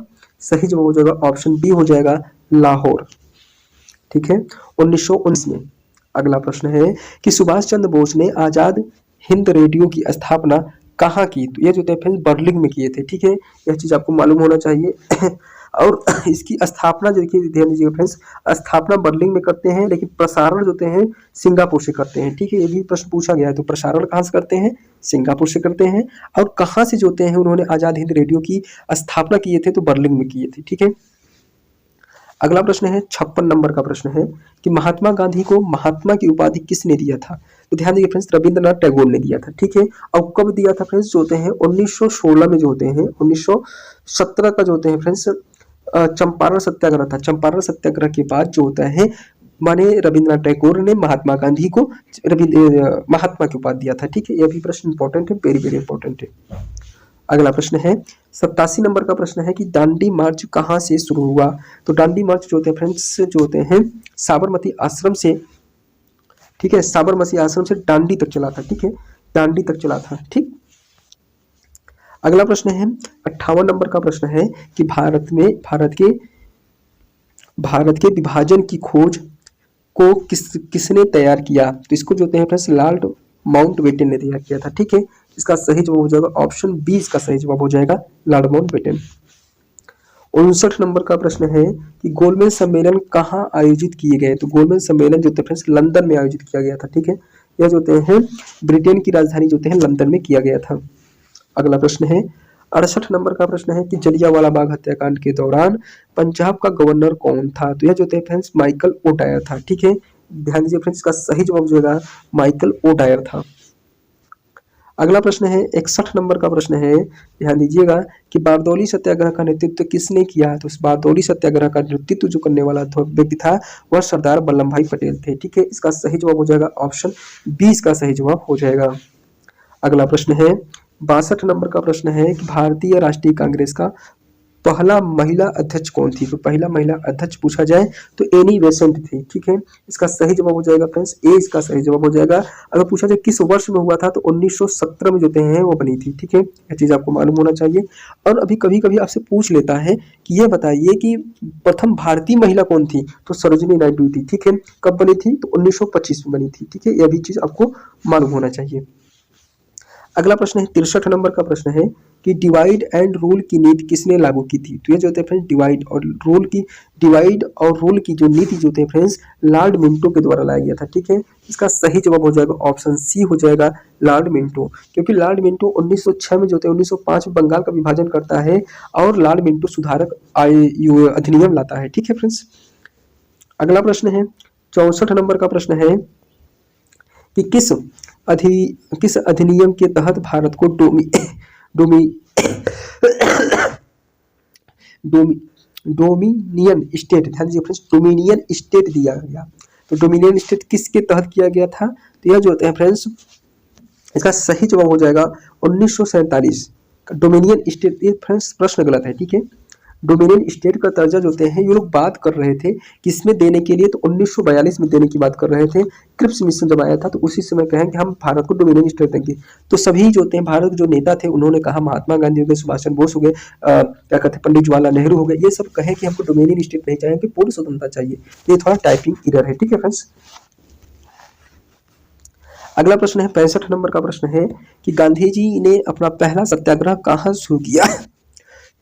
सही जवाब हो जाएगा ऑप्शन बी हो जाएगा लाहौर। ठीक है, 1919 में। अगला प्रश्न है कि सुभाष चंद्र बोस ने आजाद हिंद रेडियो की स्थापना कहाँ की। तो यह जो थे फ्रेंड्स बर्लिन में किए थे। ठीक है, यह चीज आपको मालूम होना चाहिए। और इसकी स्थापना जो देखिए ध्यान दीजिएगा फ्रेंड्स, स्थापना बर्लिन में करते हैं लेकिन प्रसारण जो होते हैं सिंगापुर से करते हैं। ठीक है, ये भी प्रश्न पूछा गया है। तो प्रसारण कहाँ से करते हैं, सिंगापुर से करते हैं। और कहाँ से जो होते हैं उन्होंने आजाद हिंद रेडियो की स्थापना किए थे, तो बर्लिन में किए थे। ठीक है, अगला प्रश्न है 56 नंबर का प्रश्न है कि महात्मा गांधी को महात्मा की उपाधि किसने दिया था। तो ध्यान दीजिए फ्रेंड्स रविंद्रनाथ टैगोर ने दिया था। ठीक है, और कब दिया था फ्रेंड्स, जो होते हैं 1916 में जो होते हैं 1917 का जो होते हैं फ्रेंड्स चंपारण सत्याग्रह था। चंपारण सत्याग्रह के बाद जो होता है माने रविंद्रनाथ टैगोर ने महात्मा गांधी को महात्मा की उपाधि दिया था। ठीक है, यह भी प्रश्न इंपॉर्टेंट है, वेरी वेरी इंपॉर्टेंट है। अगला प्रश्न है 87 नंबर का प्रश्न है कि दांडी मार्च कहाँ से शुरू हुआ। तो दांडी मार्च जो होते हैं फ्रेंड्स जो होते हैं साबरमती आश्रम से, ठीक है, साबरमती आश्रम से दांडी तक चला था। ठीक है, दांडी तक चला था। ठीक, अगला प्रश्न है 58 नंबर का प्रश्न है कि भारत के विभाजन की खोज को किसने तैयार किया। तो इसको जो होते हैं फ्रेंड्स लॉर्ड माउंटबेटन ने तैयार किया था। ठीक है, इसका सही जवाब हो जाएगा ऑप्शन बी, इसका सही जवाब हो जाएगा लॉर्ड माउंटबेटन। 59 नंबर का प्रश्न है कि गोलमेज सम्मेलन कहाँ आयोजित किए गए। तो गोलमेज सम्मेलन जो थे फ्रेंड्स लंदन में आयोजित किया गया था। ठीक है, यह जो होते हैं ब्रिटेन की राजधानी जो होते हैं लंदन में किया गया था। अगला प्रश्न है 68 नंबर का प्रश्न है कि जलियांवाला बाग हत्याकांड के दौरान पंजाब का गवर्नर कौन था? तो यह जो थे फ्रेंड्स माइकल ओडायर था। ठीक है, ध्यान दीजिए फ्रेंड्स, इसका सही जवाब जो है माइकल ओडायर था। अगला प्रश्न है 61 नंबर का प्रश्न है, ध्यान दीजिएगा कि बारदौली सत्याग्रह का नेतृत्व किसने किया? तो इस बारदौली सत्याग्रह का नेतृत्व जो करने वाला व्यक्ति था वह सरदार वल्लभ भाई पटेल थे। ठीक है, इसका सही जवाब हो जाएगा ऑप्शन 20 का सही जवाब हो जाएगा। अगला प्रश्न है 62 नंबर का प्रश्न है कि भारतीय राष्ट्रीय कांग्रेस का पहला महिला अध्यक्ष कौन थी? तो पहला महिला अध्यक्ष पूछा जाए तो एनी बेसेंट थी। ठीक है, इसका सही जवाब हो जाएगा फ्रेंड्स ए, इसका सही जवाब हो जाएगा। अगर पूछा जाए किस वर्ष में हुआ था तो 1917 में जो हैं वो बनी थी। ठीक है, यह चीज आपको मालूम होना चाहिए। और अभी कभी कभी आपसे पूछ लेता है कि ये बताइए कि प्रथम भारतीय महिला कौन थी? तो सरोजिनी नायडू थी। ठीक है, कब बनी थी? तो 1925 में बनी थी। ठीक है, यह भी चीज आपको मालूम होना चाहिए। अगला प्रश्न है 63 नंबर का प्रश्न है कि डिवाइड एंड रूल की नीति किसने लागू की थी? तो ये जो होते हैं फ्रेंड्स डिवाइड और रूल की जो नीति जो होते हैं फ्रेंड्स लॉर्ड मिंटो के द्वारा लाया गया था। ठीक है, इसका सही जवाब हो जाएगा ऑप्शन सी हो जाएगा लॉर्ड मिंटो, क्योंकि लॉर्ड मिंटो 1906 में जो होते हैं 1905 में बंगाल का विभाजन करता है और लॉर्ड मिंटो सुधारक अधिनियम लाता है। ठीक है फ्रेंड्स, अगला प्रश्न है 64 नंबर का प्रश्न है कि किस अधिनियम के तहत भारत को डोमिनियन स्टेट, ध्यान दीजिए फ्रेंड्स, डोमिनियन स्टेट दिया गया। तो डोमिनियन स्टेट किसके तहत किया गया था? तो यह जो होते हैं फ्रेंड्स, इसका सही जवाब हो जाएगा 1947 का डोमिनियन स्टेट। ये फ्रेंड्स प्रश्न गलत है। ठीक है, डोमिनियन स्टेट का दर्जा जो होते हैं ये लोग बात कर रहे थे किसमें देने के लिए? तो 1942 में देने की बात कर रहे थे। क्रिप्स मिशन जब आया था तो उसी समय कहें कि हम भारत को डोमिनियन स्टेट देंगे। तो सभी जो होते हैं भारत के जो नेता थे उन्होंने कहा, महात्मा गांधी हो गए, सुभाष चंद्र बोस हो गए, क्या कहते हैं पंडित जवाहरलाल नेहरू हो गए, ये सब कहें कि हमको डोमिनियन स्टेट नहीं चाहिए, हमको पूर्ण स्वतंत्रता चाहिए। ये थोड़ा टाइपिंग एरर है। ठीक है फ्रेंड्स, अगला प्रश्न है 65 नंबर का प्रश्न है कि गांधी जी ने अपना पहला सत्याग्रह कहाँ शुरू किया?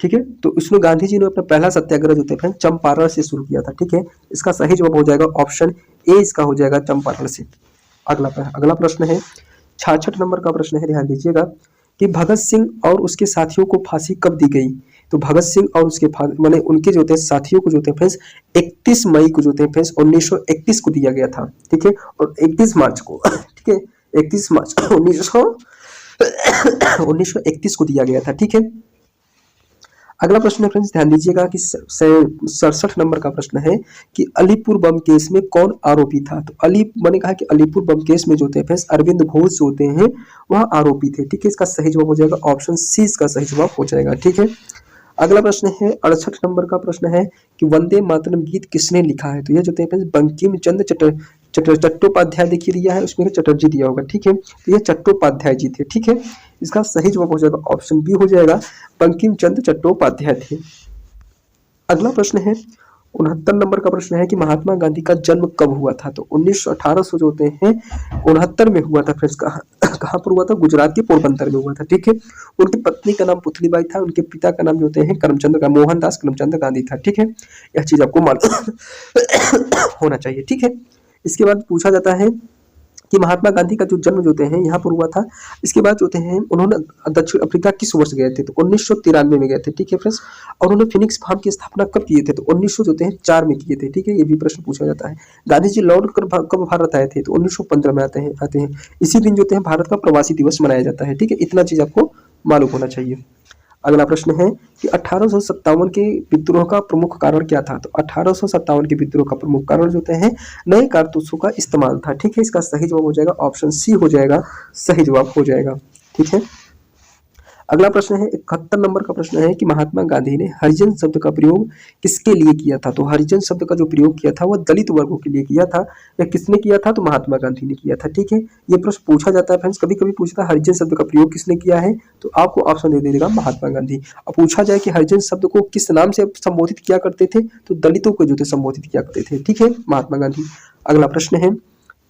ठीक है, तो इसमें गांधी जी ने अपना पहला सत्याग्रह जो थे चंपारण से शुरू किया था। ठीक है, इसका सही जवाब हो जाएगा ऑप्शन ए, इसका हो जाएगा चंपारण से। अगला प्रश्न है 66 नंबर का प्रश्न है, ध्यान दीजिएगा कि भगत सिंह और उसके साथियों को फांसी कब दी गई? तो भगत सिंह और उसके माने उनके जो थे साथियों को जो थे फ्रेंड्स 31 मई को जो थे फ्रेंड्स 1931 को दिया गया था। ठीक है, और 31 मार्च को ठीक है 31 मार्च 1931 को दिया गया था। ठीक है, अगला प्रश्न है फ्रेंड्स, ध्यान दीजिएगा कि 67 नंबर का प्रश्न है कि अलीपुर बम केस में कौन आरोपी था? तो मैंने कहा कि अलीपुर बम केस में जो थे फ्रेंड्स अरविंद घोष जो होते हैं वह आरोपी थे। ठीक है, इसका सही जवाब हो जाएगा ऑप्शन सी, इसका सही जवाब हो जाएगा। ठीक है, अगला प्रश्न है 68 नंबर का प्रश्न है कि वंदे मातरम गीत किसने लिखा है? तो ये जो है बंकिम चंद्र चट्टोपाध्याय देखिए दिया है, उसमें चटर्जी दिया होगा। ठीक है, तो ये चट्टोपाध्याय जी थे। ठीक है, इसका सही जवाब हो जाएगा ऑप्शन बी हो जाएगा बंकिम चंद्र चट्टोपाध्याय थे। अगला प्रश्न है 69 नंबर का प्रश्न है कि महात्मा गांधी का जन्म कब हुआ था? तो 1800 जो होते हैं 69 में हुआ था फ्रेंड्स। कहाँ पर हुआ था? गुजरात के पोरबंदर में हुआ था। ठीक है, उनकी पत्नी का नाम पुतलीबाई था, उनके पिता का नाम जो होते हैं करमचंद मोहनदास करमचंद गांधी था। ठीक है, यह चीज आपको मालूम होना चाहिए। ठीक है, इसके बाद पूछा जाता है कि महात्मा गांधी का जो जन्म जो होते हैं यहाँ पर हुआ था। इसके बाद जो होते हैं उन्होंने दक्षिण अफ्रीका किस वर्ष गए थे? तो 1993 में गए थे। ठीक है फ्रेंड्स, और उन्होंने फिनिक्स फार्म की स्थापना कब किए थे? तो 1904 में किए थे। ठीक है, ये भी प्रश्न पूछा जाता है। गांधी जी लौट कर कब भारत आए थे? तो 1915 में आते हैं। इसी दिन जो है भारत का प्रवासी दिवस मनाया जाता है। ठीक है, इतना चीज आपको मालूम होना चाहिए। अगला प्रश्न है कि 1857 के विद्रोह का प्रमुख कारण क्या था? तो 1857 के विद्रोह का प्रमुख कारण जो होते हैं नए कारतूसों का इस्तेमाल था। ठीक है, इसका सही जवाब हो जाएगा ऑप्शन सी हो जाएगा, सही जवाब हो जाएगा। ठीक है, अगला प्रश्न है 71 नंबर का प्रश्न है कि महात्मा गांधी ने हरिजन शब्द का प्रयोग किसके लिए किया था? तो हरिजन शब्द का जो प्रयोग किया था वह दलित वर्गों के लिए किया था। या किसने किया था? तो महात्मा गांधी ने किया था। ठीक है, ये प्रश्न पूछा जाता है फ्रेंड्स, कभी कभी पूछता है हरिजन शब्द का प्रयोग किसने किया है? तो आपको ऑप्शन दे देगा महात्मा गांधी। अब पूछा जाए कि हरिजन शब्द को किस नाम से संबोधित किया करते थे? तो दलितों को जो थे संबोधित किया करते थे। ठीक है, महात्मा गांधी। अगला प्रश्न है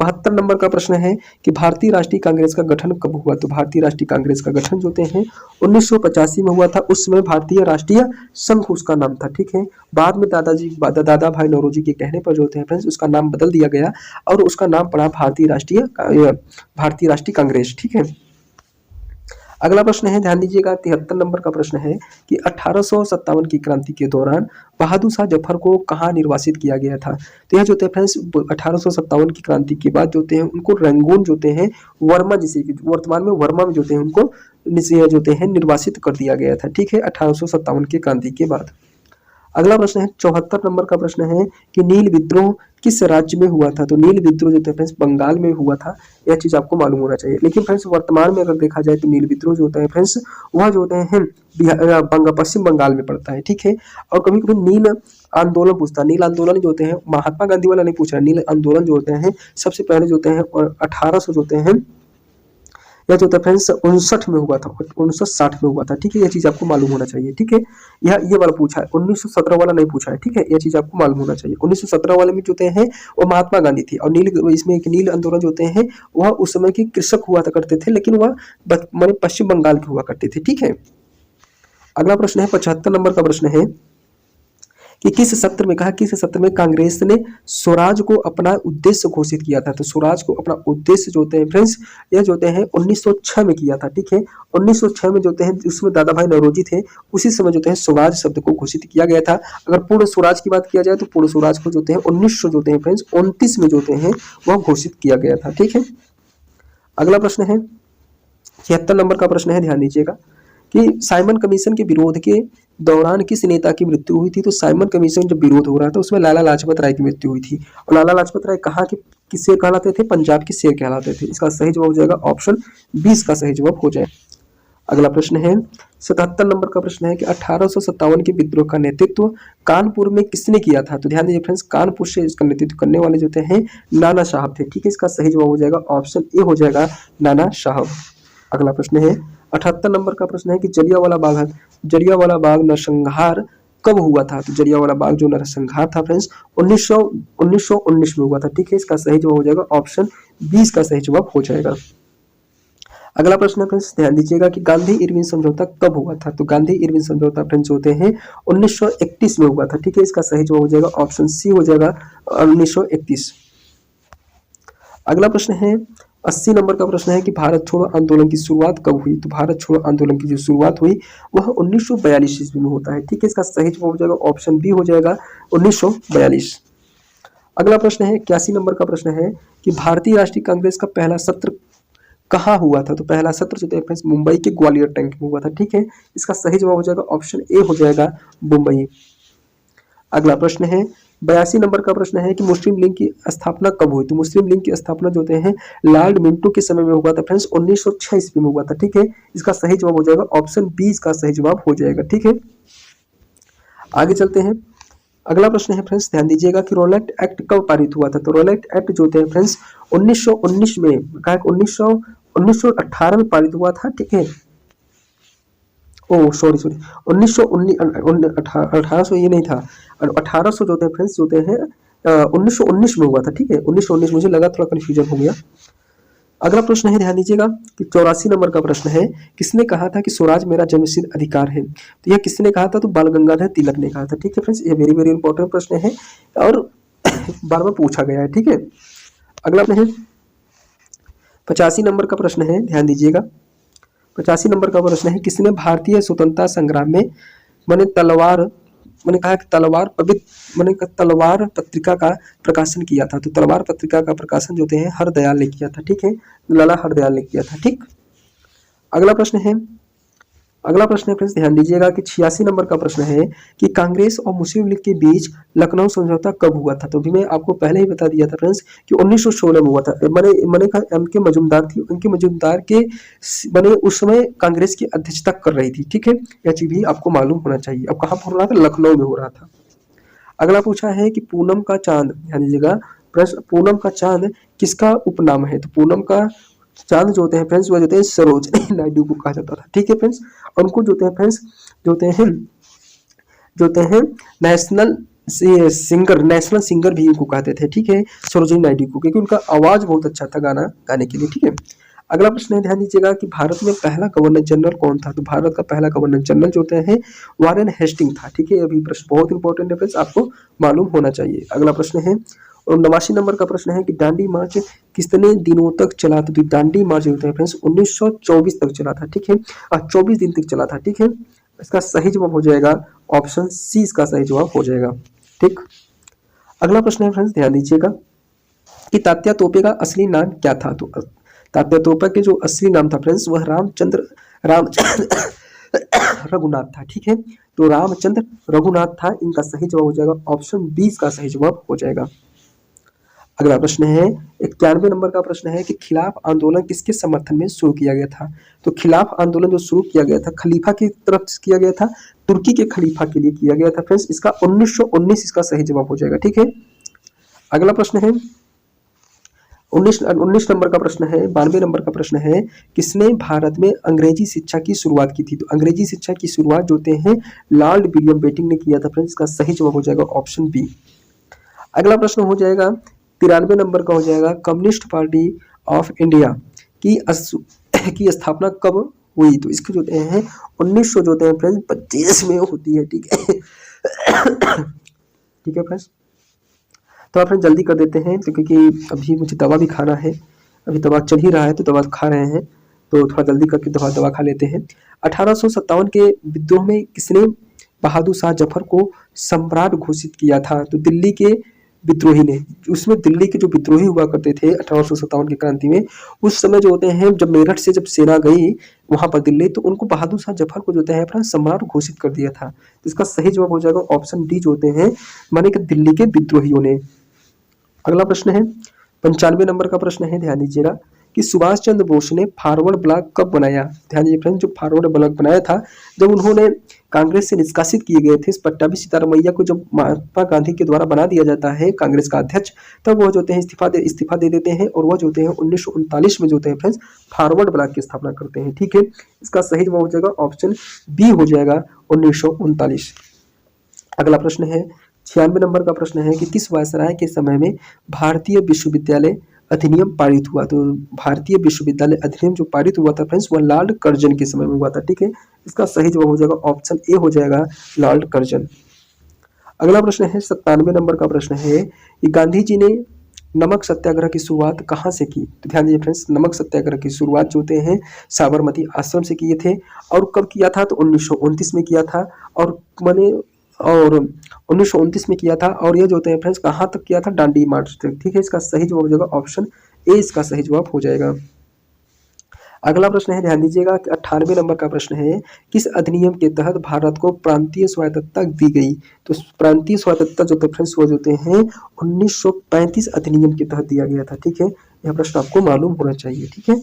72 नंबर का प्रश्न है कि भारतीय राष्ट्रीय कांग्रेस का गठन कब हुआ? तो भारतीय राष्ट्रीय कांग्रेस का गठन जो होते हैं 1985 में हुआ था। उस समय भारतीय राष्ट्रीय संघ उसका नाम था। ठीक है, बाद में दादा भाई नौरोजी के कहने पर जो होते हैं फ्रेंड्स उसका नाम बदल दिया गया और उसका नाम पड़ा भारतीय राष्ट्रीय कांग्रेस। ठीक है, अगला प्रश्न है, ध्यान दीजिएगा, 73 नंबर का प्रश्न है कि 1857 की क्रांति के दौरान बहादुर शाह जफर को कहाँ निर्वासित किया गया था। तो यह जो होते हैं फ्रेंड्स 1857 की क्रांति के बाद जो होते हैं उनको रंगून जो होते हैं वर्मा, जिसे वर्तमान में वर्मा में जो होते हैं उनको जो होते हैं निर्वासित कर दिया गया था। ठीक है, 1857 की क्रांति के बाद। अगला प्रश्न है 74 नंबर का प्रश्न है कि नील विद्रोह किस राज्य में हुआ था। तो नील विद्रोह जो है फ्रेंड्स बंगाल में हुआ था, यह चीज आपको मालूम होना चाहिए। लेकिन फ्रेंड्स वर्तमान में अगर देखा जाए तो नील विद्रोह जो होता है फ्रेंड्स वह जो होते हैं पश्चिम बंगाल में पड़ता है। ठीक है, और कभी कभी नील आंदोलन पूछता है। नील आंदोलन जो होते हैं महात्मा गांधी वाला नहीं पूछ रहा है, नील आंदोलन जो होते हैं सबसे पहले जो होते हैं और 1800 जो होते हैं यह जो था फ्रेंड्स 59 में हुआ था, 1960 में हुआ था। ठीक है, यह चीज आपको मालूम होना चाहिए। ठीक है, यह ये वाला पूछा है, 1917 वाला नहीं पूछा है। ठीक है, यह चीज आपको मालूम होना चाहिए। 1917 वाले में जो होते हैं वो महात्मा गांधी थी, और इसमें एक नील आंदोलन जो होते हैं वह उस समय के कृषक हुआ करते थे, लेकिन वह माने पश्चिम बंगाल के हुआ करते थे। ठीक है, अगला प्रश्न है 75 नंबर का प्रश्न है कि किस सत्र में कांग्रेस ने स्वराज को अपना उद्देश्य घोषित किया था। तो स्वराज को अपना उद्देश्य जो होते हैं फ्रेंड्स यह जो होते हैं 1906 में किया था। ठीक है, 1906 में जो होते हैं उसमें दादा भाई नौरोजी थे, उसी समय जो होते हैं स्वराज शब्द को घोषित किया गया था। अगर पूर्ण स्वराज की बात किया जाए तो पूर्ण स्वराज को जो होते हैं 1900 जो होते हैं फ्रेंड्स 29 में जो होते हैं वह घोषित किया गया था। ठीक है, अगला प्रश्न है 76 नंबर का प्रश्न है, ध्यान दीजिएगा कि साइमन कमीशन के विरोध के दौरान किस नेता की मृत्यु हुई थी। तो साइमन कमीशन जब विरोध हो रहा था उसमें लाला लाजपत राय की मृत्यु हुई थी। और लाला लाजपत राय कहाँ के किस शेर कहलाते थे, पंजाब के शेर कहलाते थे। इसका सही जवाब हो जाएगा ऑप्शन 20 का सही जवाब हो जाए। अगला प्रश्न है 77 नंबर का प्रश्न है कि 1857 के विद्रोह का नेतृत्व कानपुर में किसने किया था। तो ध्यान दीजिए फ्रेंड्स, कानपुर से इसका नेतृत्व करने वाले जो हैं नाना साहब थे। ठीक है, इसका सही जवाब हो जाएगा ऑप्शन ए हो जाएगा नाना साहब। अगला प्रश्न है 78 नंबर का प्रश्न है कि जलियांवाला बाग नरसंहार कब हुआ था। तो जलियांवाला बाग जो नरसंहार था फ्रेंड्स 1919 में हुआ था। ठीक है, इसका सही जवाब हो जाएगा ऑप्शन 20 का सही जवाब हो जाएगा। अगला प्रश्न है फ्रेंड्स, ध्यान दीजिएगा कि गांधी इरविन समझौता कब हुआ था। तो गांधी इरविन समझौता फ्रेंड्स होते हैं 1931 में हुआ था। ठीक है, इसका सही जवाब हो जाएगा ऑप्शन सी हो जाएगा 1931। अगला प्रश्न है 80 नंबर का प्रश्न है कि भारत छोड़ो आंदोलन की शुरुआत कब हुई। तो भारत छोड़ो आंदोलन की जो शुरुआत हुई वह 1942 ईस्वी में होता है। ठीक है, इसका सही जवाब हो जाएगा ऑप्शन बी हो जाएगा 1942। अगला प्रश्न है 81 नंबर का प्रश्न है कि भारतीय राष्ट्रीय कांग्रेस का पहला सत्र कहाँ हुआ था। तो पहला सत्र जो है मुंबई के ग्वालियर टैंक में हुआ था। ठीक है, इसका सही जवाब हो जाएगा ऑप्शन ए हो जाएगा मुंबई। अगला प्रश्न है 82 नंबर का प्रश्न है कि मुस्लिम लीग की स्थापना कब हुई। तो मुस्लिम लीग की स्थापना जो होते हैं लॉर्ड मिंटो के समय में हुआ था फ्रेंड्स 1906 ईस्वी में हुआ था। ठीक है, इसका सही जवाब हो जाएगा ऑप्शन 20 का सही जवाब हो जाएगा। ठीक है, आगे चलते हैं। अगला प्रश्न है फ्रेंड्स, ध्यान दीजिएगा कि रॉलेट एक्ट कब पारित हुआ था। तो रॉलेट एक्ट जो होते हैं फ्रेंड्स 1919 में 1918 में पारित हुआ था। ठीक है, ओह सॉरी 1800 ये नहीं था, 1800 जो होते हैं फ्रेंड्स जो होते हैं 1919 में हुआ था। ठीक है, 1919 मुझे लगा थोड़ा कंफ्यूजन हो गया। अगला प्रश्न है, ध्यान दीजिएगा कि 84 नंबर का प्रश्न है, किसने कहा था कि स्वराज मेरा जन्मसिद्ध अधिकार है। तो यह किसने कहा था। तो बाल गंगाधर तिलक ने कहा था। ठीक है फ्रेंड्स, ये वेरी वेरी इंपॉर्टेंट प्रश्न है और बार बार पूछा गया है। ठीक है, अगला प्रश्न है 85 नंबर का प्रश्न है, ध्यान दीजिएगा 85 नंबर का प्रश्न है, किसने भारतीय स्वतंत्रता संग्राम में मैंने कहा कि तलवार पत्रिका का प्रकाशन किया था। तो तलवार पत्रिका का प्रकाशन जो है हरदयाल ने किया था। ठीक है, लाला हरदयाल ने किया था। ठीक, अगला प्रश्न है फ्रेंड्स, ध्यान दीजिएगा कि 86 नंबर का प्रश्न है कि कांग्रेस और मुस्लिम लीग के बीच लखनऊ समझौता कब हुआ था। तो भी मैं आपको पहले ही बता दिया था फ्रेंड्स कि 1916 में हुआ था। मैंने कहा एम के मजूमदार थी, उनके मजूमदार के मैंने उस समय कांग्रेस की अध्यक्षता कर रही थी। ठीक है, यह चीज भी आपको मालूम होना चाहिए। अब कहाँ पर हो रहा था, लखनऊ में हो रहा था। अगला पूछा है कि पूनम का चांद, ध्यान दीजिएगा प्रश्न, पूनम का चांद किसका उपनाम है। तो पूनम का चांद जो होते हैं फ्रेंड्स वो जो होते हैं सरोजिनी नायडू को कहा जाता था। ठीक है फ्रेंड्स, उनको जो होते हैं फ्रेंड्स जो होते हैं नेशनल सिंगर भी इनको कहते थे। ठीक है, सरोजिनी नायडू को, क्योंकि उनका आवाज बहुत अच्छा था गाना गाने के लिए। ठीक है, अगला प्रश्न है, ध्यान दीजिएगा कि भारत में पहला गवर्नर जनरल कौन था। तो भारत का पहला गवर्नर जनरल जो होते हैं वारेन हेस्टिंग था। ठीक है, अभी प्रश्न बहुत इंपॉर्टेंट है फ्रेंड्स, आपको मालूम होना चाहिए। अगला प्रश्न है और 89 नंबर का प्रश्न है कि दांडी मार्च कितने दिनों तक चला था। तो दांडी मार्च होता है फ्रेंड्स 1924 तक चला था, ठीक है, 24 दिन तक चला था, ठीक है। इसका सही जवाब हो जाएगा ऑप्शन सी, इसका सही जवाब हो जाएगा, ठीक। अगला प्रश्न है फ्रेंड्स, ध्यान दीजिएगा कि तात्या तोपे का असली नाम क्या था। तो तात्या तोपे के जो असली नाम था फ्रेंड्स वह रामचंद्र रघुनाथ था, ठीक है। तो रामचंद्र रघुनाथ था, इनका सही जवाब हो जाएगा ऑप्शन 20 का सही जवाब हो जाएगा। अगला प्रश्न है 91 नंबर का प्रश्न है कि खिलाफ आंदोलन किसके समर्थन में शुरू किया गया था। तो खिलाफ आंदोलन जो शुरू किया गया था खलीफा की तरफ से किया गया था, तुर्की के खलीफा के लिए किया गया था फ्रेंड्स। इसका 1919 इसका सही जवाब हो जाएगा, ठीक है। अगला प्रश्न है 19 नंबर का प्रश्न है, 92 नंबर का प्रश्न है, किसने भारत में अंग्रेजी शिक्षा की शुरुआत की थी। तो अंग्रेजी शिक्षा की शुरुआत जो होते हैं लॉर्ड विलियम बेंटिंक ने किया था फ्रेंड्स। इसका सही जवाब हो जाएगा ऑप्शन बी। अगला प्रश्न हो जाएगा 93 नंबर का हो जाएगा, कम्युनिस्ट पार्टी ऑफ इंडिया की स्थापना कब हुई। तो इसके जो होते हैं 1900 जो होते हैं फ्रेंड्स 25 में होती है, ठीक है। ठीक है फ्रेंड्स, तो आप फ्रेंड्स जल्दी कर देते हैं तो क्योंकि अभी मुझे दवा भी खाना है, अभी दवा चल ही रहा है तो दवा खा रहे हैं, तो थोड़ा जल्दी करके दवा खा लेते हैं। 1857 के विद्रोह में किसने बहादुर शाह जफर को सम्राट घोषित किया था। तो दिल्ली के विद्रोही ने, उसमें दिल्ली के जो विद्रोही हुआ करते थे 1857 की क्रांति में, उस समय जो होते हैं जब मेरठ से जब सेना गई वहां पर दिल्ली, तो उनको बहादुर शाह जफर को जो होता है अपना सम्राट घोषित कर दिया था। तो इसका सही जवाब हो जाएगा ऑप्शन डी जो होते हैं माने कि दिल्ली के विद्रोहियों ने। अगला प्रश्न है 95 नंबर का प्रश्न है, ध्यान दीजिएगा कि सुभाष चंद्र बोस ने फॉरवर्ड ब्लॉक कब बनाया। ध्यान दीजिए फ्रेंड्स, जो फॉरवर्ड ब्लॉक बनाया था जब उन्होंने कांग्रेस से निष्कासित किए गए थे इस पट्टाभी सीतारामैया को, जब महात्मा गांधी के द्वारा बना दिया जाता है कांग्रेस का अध्यक्ष, तब वह जो होते हैं इस्तीफा दे देते हैं और वह जो होते हैं 1939 में जो होते हैं फ्रेंड्स फॉरवर्ड ब्लॉक की स्थापना करते हैं, ठीक है। इसका सही जवाब हो जाएगा ऑप्शन बी हो जाएगा 1939। अगला प्रश्न है 96 नंबर का प्रश्न है कि किस वायसराय के समय में भारतीय विश्वविद्यालय अधिनियम पारित हुआ। तो भारतीय विश्वविद्यालय अधिनियम जो पारित हुआ था फ्रेंड्स वह लॉर्ड कर्जन के समय में हुआ था, ठीक है। इसका सही जवाब हो जाएगा ऑप्शन ए हो जाएगा लॉर्ड कर्जन। अगला प्रश्न है 97 नंबर का प्रश्न है कि गांधी जी ने नमक सत्याग्रह की शुरुआत कहाँ से की। तो ध्यान दीजिए फ्रेंड्स, नमक सत्याग्रह की शुरुआत जो होते हैं साबरमती आश्रम से किए थे, और कब किया था तो 1929 में किया था, और मैंने और 1929 में किया था, और ये जो होते हैं फ्रेंड्स कहाँ तक किया था, डांडी मार्च तक, ठीक है। इसका सही जवाब हो जाएगा ऑप्शन ए, इसका सही जवाब हो जाएगा। अगला प्रश्न है, ध्यान दीजिएगा कि 98 नंबर का प्रश्न है, किस अधिनियम के तहत भारत को प्रांतीय स्वायत्तता दी गई। तो प्रांतीय स्वायत्तता जो फ्रेंड्स वो होते हैं 1935 अधिनियम के तहत दिया गया था, ठीक है। यह प्रश्न आपको मालूम होना चाहिए, ठीक है।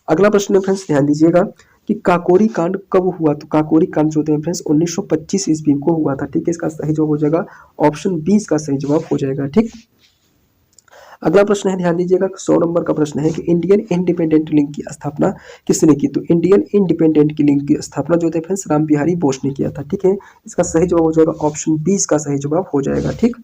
अगला प्रश्न है फ्रेंड्स, ध्यान दीजिएगा कि काकोरी कांड कब हुआ। तो काकोरी कांड जो होते हैं फ्रेंड्स 1925 ईस्वी को हुआ था, ठीक है। इसका सही जवाब हो जाएगा ऑप्शन 20 का सही जवाब हो जाएगा, ठीक। अगला प्रश्न है, ध्यान दीजिएगा 100 नंबर का प्रश्न है कि इंडियन इंडिपेंडेंट लिंक की स्थापना किसने की। तो इंडियन इंडिपेंडेंट की लिंक की स्थापना जो होते हैं फ्रेंड्स राम बिहारी बोस ने किया था, ठीक है। इसका सही जवाब हो जाएगा ऑप्शन 20 का सही जवाब हो जाएगा, ठीक।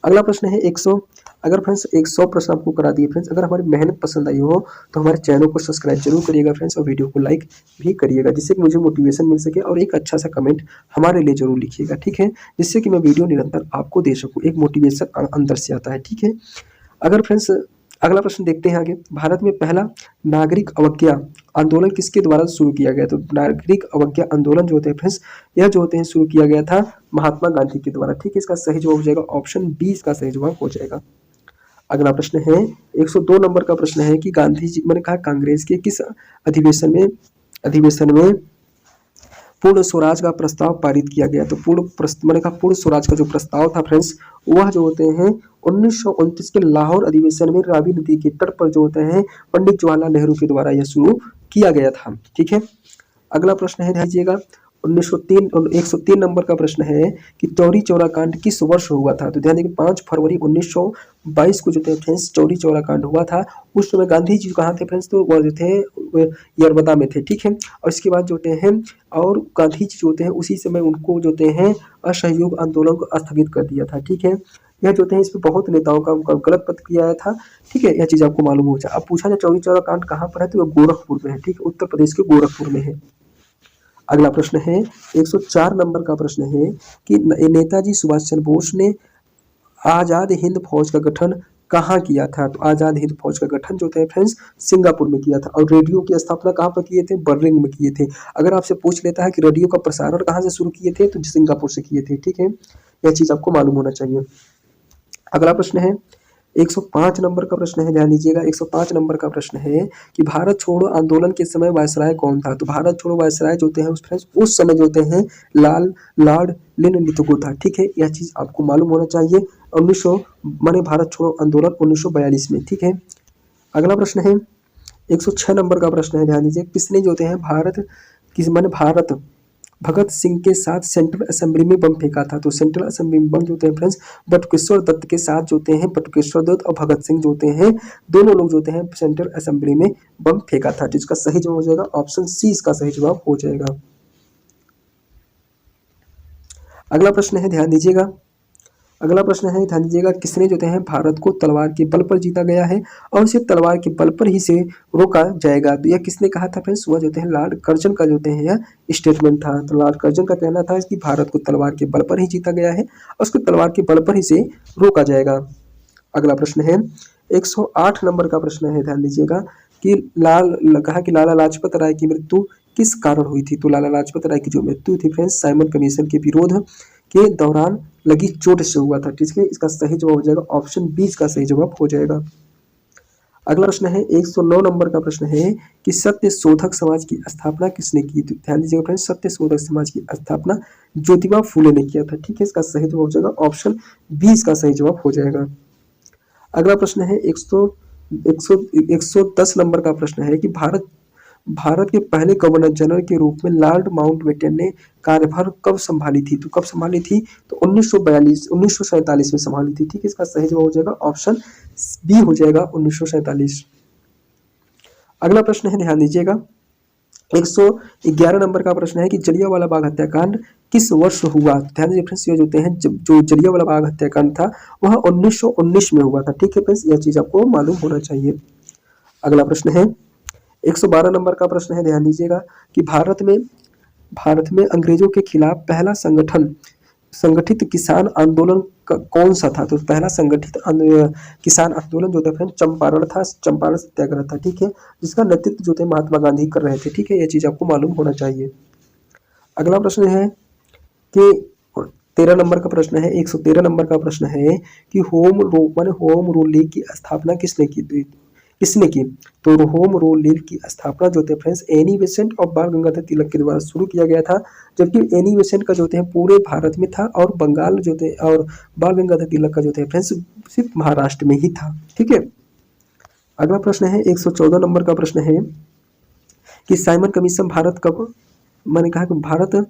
अगला प्रश्न है 100, अगर फ्रेंड्स 100 प्रश्न आपको करा दिए फ्रेंड्स। अगर हमारी मेहनत पसंद आई हो तो हमारे चैनल को सब्सक्राइब जरूर करिएगा फ्रेंड्स, और वीडियो को लाइक भी करिएगा, जिससे कि मुझे मोटिवेशन मिल सके, और एक अच्छा सा कमेंट हमारे लिए जरूर लिखिएगा, ठीक है, जिससे कि मैं वीडियो निरंतर आपको दे सकूँ, एक मोटिवेशन अंदर से आता है, ठीक है। अगर फ्रेंड्स अगला प्रश्न देखते हैं आगे, भारत में पहला नागरिक अवज्ञा आंदोलन किसके द्वारा शुरू किया गया। तो नागरिक अवज्ञा आंदोलन जो होते हैं फ्रेंड्स यह जो होते हैं शुरू किया गया था महात्मा गांधी के द्वारा, ठीक है। इसका सही जवाब हो जाएगा ऑप्शन 20 का सही जवाब हो जाएगा। अगला प्रश्न है 102 नंबर का प्रश्न है कि गांधी जी, मैंने कहा कांग्रेस के किस अधिवेशन में पूर्ण स्वराज का प्रस्ताव पारित किया गया। तो मैंने कहा पूर्ण स्वराज का जो प्रस्ताव था फ्रेंड्स वह जो होते हैं 1929 के लाहौर अधिवेशन में रावी नदी के तट पर जो होते हैं पंडित जवाहरलाल नेहरू के द्वारा यह शुरू किया गया था, ठीक है। अगला प्रश्न है, ध्यान 103 नंबर का प्रश्न है कि चौरी चौरा कांड किस वर्ष हुआ था। तो ध्यान दीजिए 5 फरवरी 1922 को जो थे फ्रेंड्स चौरी चौरा कांड हुआ था। उस समय गांधी जी कहाँ थे फ्रेंड्स, तो वह जो थे यरबदा में थे, ठीक है। और इसके बाद जो होते हैं और गांधी जी जो होते हैं उसी समय उनको जो होते हैं असहयोग आंदोलन को स्थगित कर दिया था, ठीक है। यह जो होते हैं इस पर बहुत नेताओं का गलत प्रतिक्रिया आया था, ठीक है। यह चीज आपको मालूम हो जाए। अब पूछा जाए चौरी चौरा कांड कहाँ पर है, तो गोरखपुर में है, ठीक है, उत्तर प्रदेश के गोरखपुर में है। अगला प्रश्न है 104 नंबर का प्रश्न है कि नेताजी सुभाष चंद्र बोस ने आज़ाद हिंद फौज का गठन कहाँ किया था? तो आज़ाद हिंद फौज का गठन जो था फ्रेंड्स सिंगापुर में किया था। और रेडियो की स्थापना कहाँ पर किए थे? बर्लिन में किए थे। अगर आपसे पूछ लेता है कि रेडियो का प्रसारण कहाँ से शुरू किए थे, तो सिंगापुर से किए थे। ठीक है, यह चीज़ आपको मालूम होना चाहिए। अगला प्रश्न है 105 नंबर का प्रश्न है, ध्यान दीजिएगा। 105 नंबर का प्रश्न है कि भारत छोड़ो आंदोलन के समय वायसराय कौन था? तो भारत छोड़ो वायसराय जो होते हैं उस समय जो होते हैं लॉर्ड लिनलिथगो था। ठीक है, यह चीज आपको मालूम होना चाहिए। 1900 माने भारत छोड़ो आंदोलन 1942 में। ठीक है, अगला प्रश्न है 106 नंबर का प्रश्न है, ध्यान दीजिए। किसने जो होते हैं भारत भगत सिंह के साथ सेंट्रल असेंबली में बम फेंका था? तो सेंट्रल असेंबली में बम जो होते हैं फ्रेंड्स बटुकेश्वर दत्त के साथ जो होते हैं, बटुकेश्वर दत्त और भगत सिंह जो होते हैं, दोनों लोग जो होते हैं सेंट्रल असेंबली में बम फेंका था। जिसका सही जवाब हो जाएगा ऑप्शन सी, इसका सही जवाब हो जाएगा। अगला प्रश्न है, ध्यान दीजिएगा। अगला प्रश्न है, ध्यान दीजिएगा। किसने जो है भारत को तलवार के बल पर जीता गया है और इसे तलवार के बल पर ही से रोका जाएगा? तो यह किसने कहा था फ्रेंड्स? वह जो है लॉर्ड कर्जन का जो है यह स्टेटमेंट था। तो लॉर्ड कर्जन का कहना था कि भारत को तलवार के बल पर ही जीता गया है और उसको तलवार के बल पर ही से रोका जाएगा। अगला प्रश्न है 108 नंबर का प्रश्न है, ध्यान दीजिएगा कि कहा कि लाला लाजपत राय की मृत्यु किस कारण हुई थी? तो लाला लाजपत राय की जो मृत्यु थी फ्रेंड्स साइमन कमीशन के विरोध के दौरान लगी चोट से हुआ था। ठीक है, इसका सही जवाब हो जाएगा ऑप्शन बी, इसका सही जवाब हो जाएगा। अगला प्रश्न है 109 नंबर का प्रश्न है कि सत्य शोधक समाज की स्थापना किसने की? तो ध्यान दीजिएगा फ्रेंड्स, सत्य शोधक समाज की स्थापना ज्योतिबा फूले ने किया था। ठीक है, इसका सही जवाब हो जाएगा ऑप्शन बी, इसका सही जवाब हो जाएगा। अगला प्रश्न है 110 नंबर का प्रश्न है कि भारत के पहले गवर्नर जनरल के रूप में लॉर्ड माउंटबेटन ने कार्यभार कब संभाली थी? तो कब संभाली थी? तो 1947 में संभाली थी। ठीक है, इसका सही जवाब हो जाएगा ऑप्शन बी हो जाएगा 1947। अगला प्रश्न है, ध्यान दीजिएगा। 111 नंबर का प्रश्न है कि जलियांवाला बाग हत्याकांड किस वर्ष हुआ? ध्यान दीजिए फ्रेंड्स, ये जो होते हैं जो जलियांवाला बाग हत्याकांड था वह 1919 में हुआ था। ठीक है फ्रेंड्स, यह चीज आपको मालूम होना चाहिए। अगला प्रश्न है 112 नंबर का प्रश्न है, ध्यान दीजिएगा कि भारत में अंग्रेजों के खिलाफ पहला संगठित किसान आंदोलन कौन सा था? तो पहला संगठित किसान आंदोलन जो था फ्रेंड चंपारण था, चंपारण सत्याग्रह था। ठीक है, जिसका नेतृत्व जो थे महात्मा गांधी कर रहे थे। ठीक है, यह चीज आपको मालूम होना चाहिए। अगला प्रश्न है कि 13 नंबर का प्रश्न है, 113 नंबर का प्रश्न है कि होम रूल लीग की स्थापना किसने की? तो होम रूल लीग की स्थापना जो थे फ्रेंड्स एनी बेसेंट और बाल गंगाधर तिलक के द्वारा शुरू किया गया था, जबकि एनी बेसेंट का जो थे पूरे भारत में था और बंगाल जो थे और बाल गंगाधर तिलक का जो थे फ्रेंड्स सिर्फ महाराष्ट्र में ही था। ठीक है, अगला प्रश्न है 114 नंबर का प्रश्न है कि साइमन कमीशन भारत कब मैंने कहा कि भारत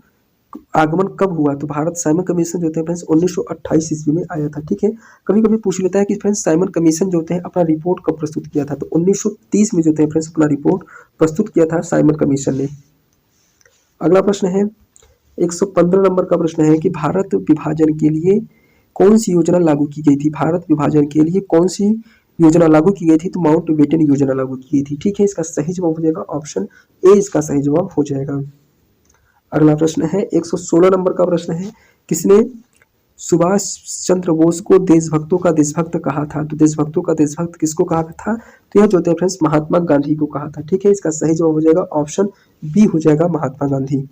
आगमन कब हुआ? तो भारत साइमन कमीशन जो होते हैं फ्रेंड्स 1928 ईस्वी में आया था। ठीक है, कभी कभी पूछ लेता है कि फ्रेंड्स साइमन कमीशन जो होते हैं अपना रिपोर्ट कब प्रस्तुत किया था? तो 1930 में जो होते हैं फ्रेंड्स अपना रिपोर्ट प्रस्तुत किया था साइमन कमीशन ने। अगला प्रश्न है 115 नंबर का प्रश्न है कि भारत विभाजन के लिए कौन सी योजना लागू की गई थी? भारत विभाजन के लिए कौन सी योजना लागू की गई थी? तो माउंटबेटन योजना लागू की गई थी। ठीक है, इसका सही जवाब हो जाएगा ऑप्शन ए, इसका सही जवाब हो जाएगा। अगला प्रश्न है 116 नंबर का प्रश्न है किसने सुभाष चंद्र बोस को देशभक्तों का देशभक्त कहा था? तो देशभक्तों का देशभक्त किसको कहा था? तो यह जो होते हैं फ्रेंड्स महात्मा गांधी को कहा था। ठीक है, इसका सही जवाब हो जाएगा ऑप्शन बी हो जाएगा महात्मा गांधी।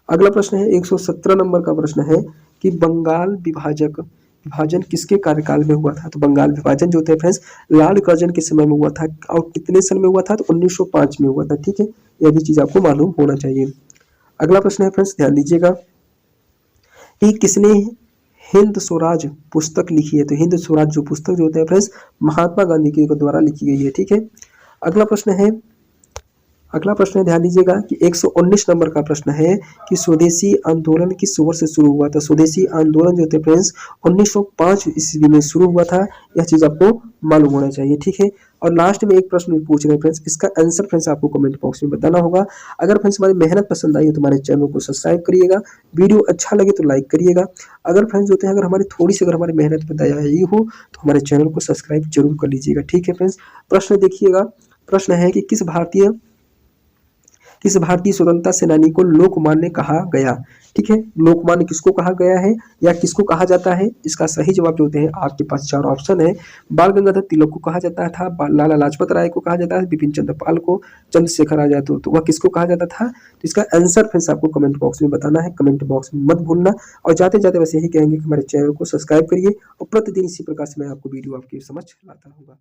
अगला प्रश्न है 117 नंबर का प्रश्न है कि बंगाल विभाजन किसके कार्यकाल में हुआ था? तो बंगाल विभाजन जो थे फ्रेंड्स लॉर्ड कर्जन के समय में हुआ था और कितने सन में हुआ था? तो 1905 में हुआ था। ठीक है, यह भी चीज आपको मालूम होना चाहिए। अगला प्रश्न है फ्रेंड्स, ध्यान दीजिएगा कि किसने हिंद स्वराज पुस्तक लिखी है? तो हिंद स्वराज जो पुस्तक जो होता है फ्रेंड्स महात्मा गांधी के द्वारा लिखी गई है। ठीक है, अगला प्रश्न है ध्यान दीजिएगा कि 119 नंबर का प्रश्न है कि स्वदेशी आंदोलन किस वर्ष से शुरू हुआ था? स्वदेशी आंदोलन जो थे फ्रेंड्स 1905 ईस्वी में शुरू हुआ था। यह चीज आपको मालूम होना चाहिए। ठीक है, और लास्ट में एक प्रश्न पूछ रहे हैं फ्रेंड्स, इसका आंसर फ्रेंड्स आपको कमेंट बॉक्स में बताना होगा। अगर फ्रेंड्स हमारी मेहनत पसंद आई हो तो हमारे चैनल को सब्सक्राइब करिएगा, वीडियो अच्छा लगे तो लाइक करिएगा। अगर फ्रेंड्स होते हैं अगर हमारी मेहनत पर दया आई हो तो हमारे चैनल को सब्सक्राइब जरूर कर लीजिएगा। ठीक है फ्रेंड्स, प्रश्न देखिएगा। प्रश्न है कि किस भारतीय स्वतंत्रता सेनानी को लोकमान्य कहा गया? ठीक है, लोकमान्य किसको कहा गया है या किसको कहा जाता है? इसका सही जवाब जो होते हैं आपके पास 4 ऑप्शन है। बाल गंगाधर तिलक को कहा जाता था, लाला लाजपत राय को कहा जाता है, बिपिन चंद्र पाल को, चंद्रशेखर आजाद तो वह किसको कहा जाता था? तो इसका आंसर फिर से आपको कमेंट बॉक्स में बताना है, कमेंट बॉक्स में मत भूलना। और जाते जाते बस यही कहेंगे कि हमारे चैनल को सब्सक्राइब करिए और प्रतिदिन इसी प्रकार से मैं आपको वीडियो आपके समक्ष लाता रहूंगा।